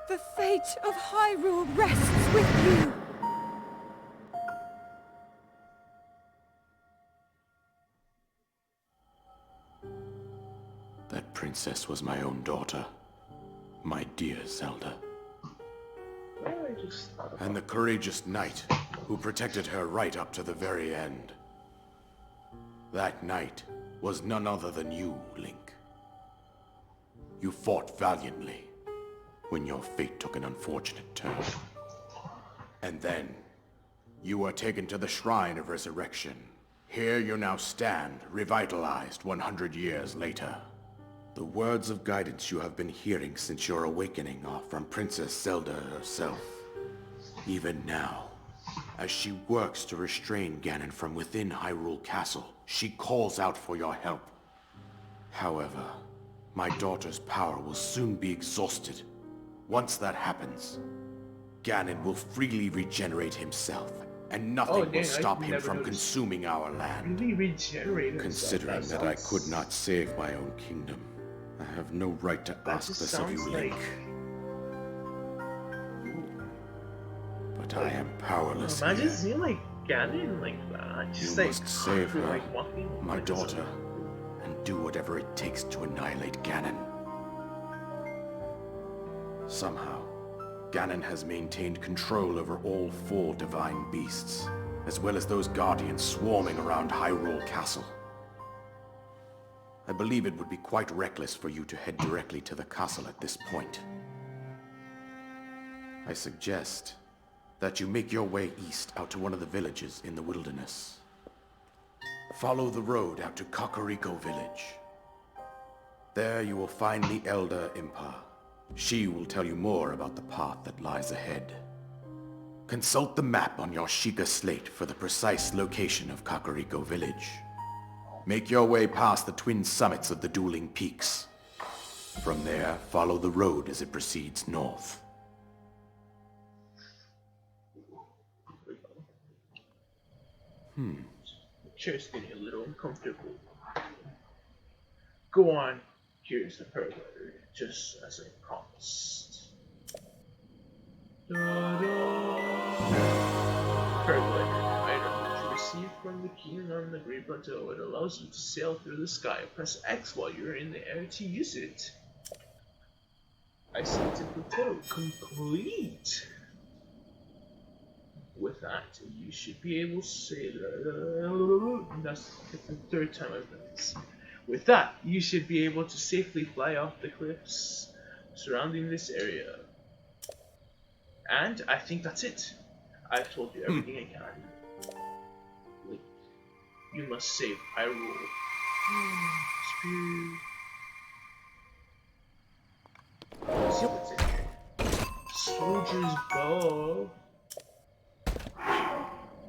The fate of Hyrule rests with you. That princess was my own daughter, my dear Zelda. And the courageous knight who protected her right up to the very end. That knight was none other than you, Link. You fought valiantly when your fate took an unfortunate turn. And then, you were taken to the Shrine of Resurrection. Here you now stand, revitalized 100 years later. The words of guidance you have been hearing since your awakening are from Princess Zelda herself. Even now, as she works to restrain Ganon from within Hyrule Castle, she calls out for your help. However, my daughter's power will soon be exhausted. Once that happens, Ganon will freely regenerate himself, and Oh nothing will dang, I stop him never from noticed. consuming our land. Really regenerate himself. Considering that I could not save my own kingdom, I have no right to That ask just this of you, sounds Link. like. But I am powerless Imagine here. seeing like Ganon like that. Just You like, must save her, like walking my like daughter, and do whatever it takes to annihilate Ganon. Somehow, Ganon has maintained control over all 4 divine beasts, as well as those guardians swarming around Hyrule Castle. I believe it would be quite reckless for you to head directly to the castle at this point. I suggest that you make your way east out to one of the villages in the wilderness. Follow the road out to Kakariko Village. There you will find the Elder Impa. She will tell you more about the path that lies ahead. Consult the map on your Sheikah slate for the precise location of Kakariko Village. Make your way past the twin summits of the dueling peaks. From there, follow the road as it proceeds north. chair's getting a little uncomfortable. Go on. Here's the perletter, just as I promised. Perletter. Item to receive from the king on the Great Plateau. It allows you to sail through the sky. Press X while you're in the air to use it. I sent to Plateau. Complete! With that, you should be able to say that's the 3rd time I've done this. With that, you should be able to safely fly off the cliffs surrounding this area. And I think that's it. I've told you everything I can. Link, you must save Hyrule. Spear. Let's see what's in here. Soldier's bow.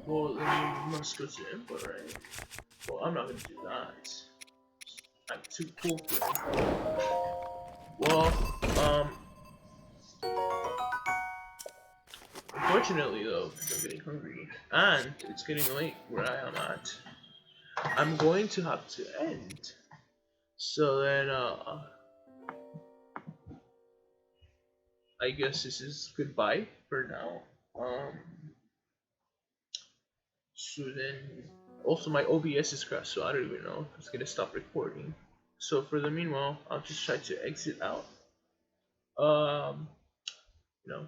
Well, then you must go to input, right? Well, I'm not gonna do that. I'm too cool for it. Well, unfortunately though, I'm getting hungry, and it's getting late where I am at. I'm going to have to end. So then, I guess this is goodbye for now. So then, also my OBS is crashed, so I don't even know if it's gonna stop recording. So for the meanwhile, I'll just try to exit out. You know,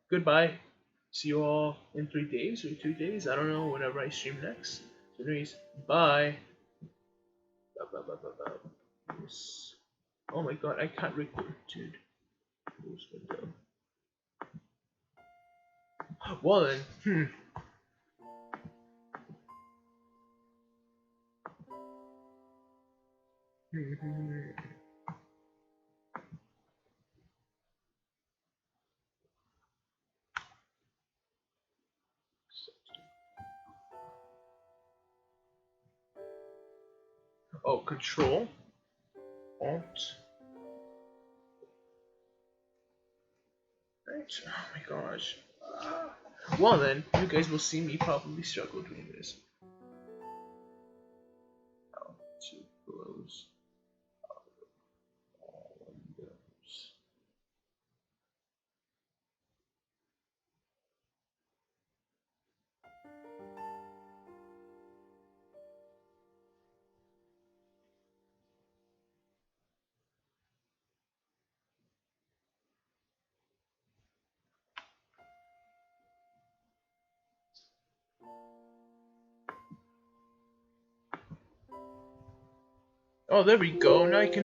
goodbye. See you all in 3 days or 2 days. I don't know. Whenever I stream next. So anyways, bye. Yes. Oh my god, I can't record, dude. Close window. Well then, Oh, Control, Alt. Right. Oh my gosh. Well then, you guys will see me probably struggle doing this. How to close all windows. Oh, there we go. Now I can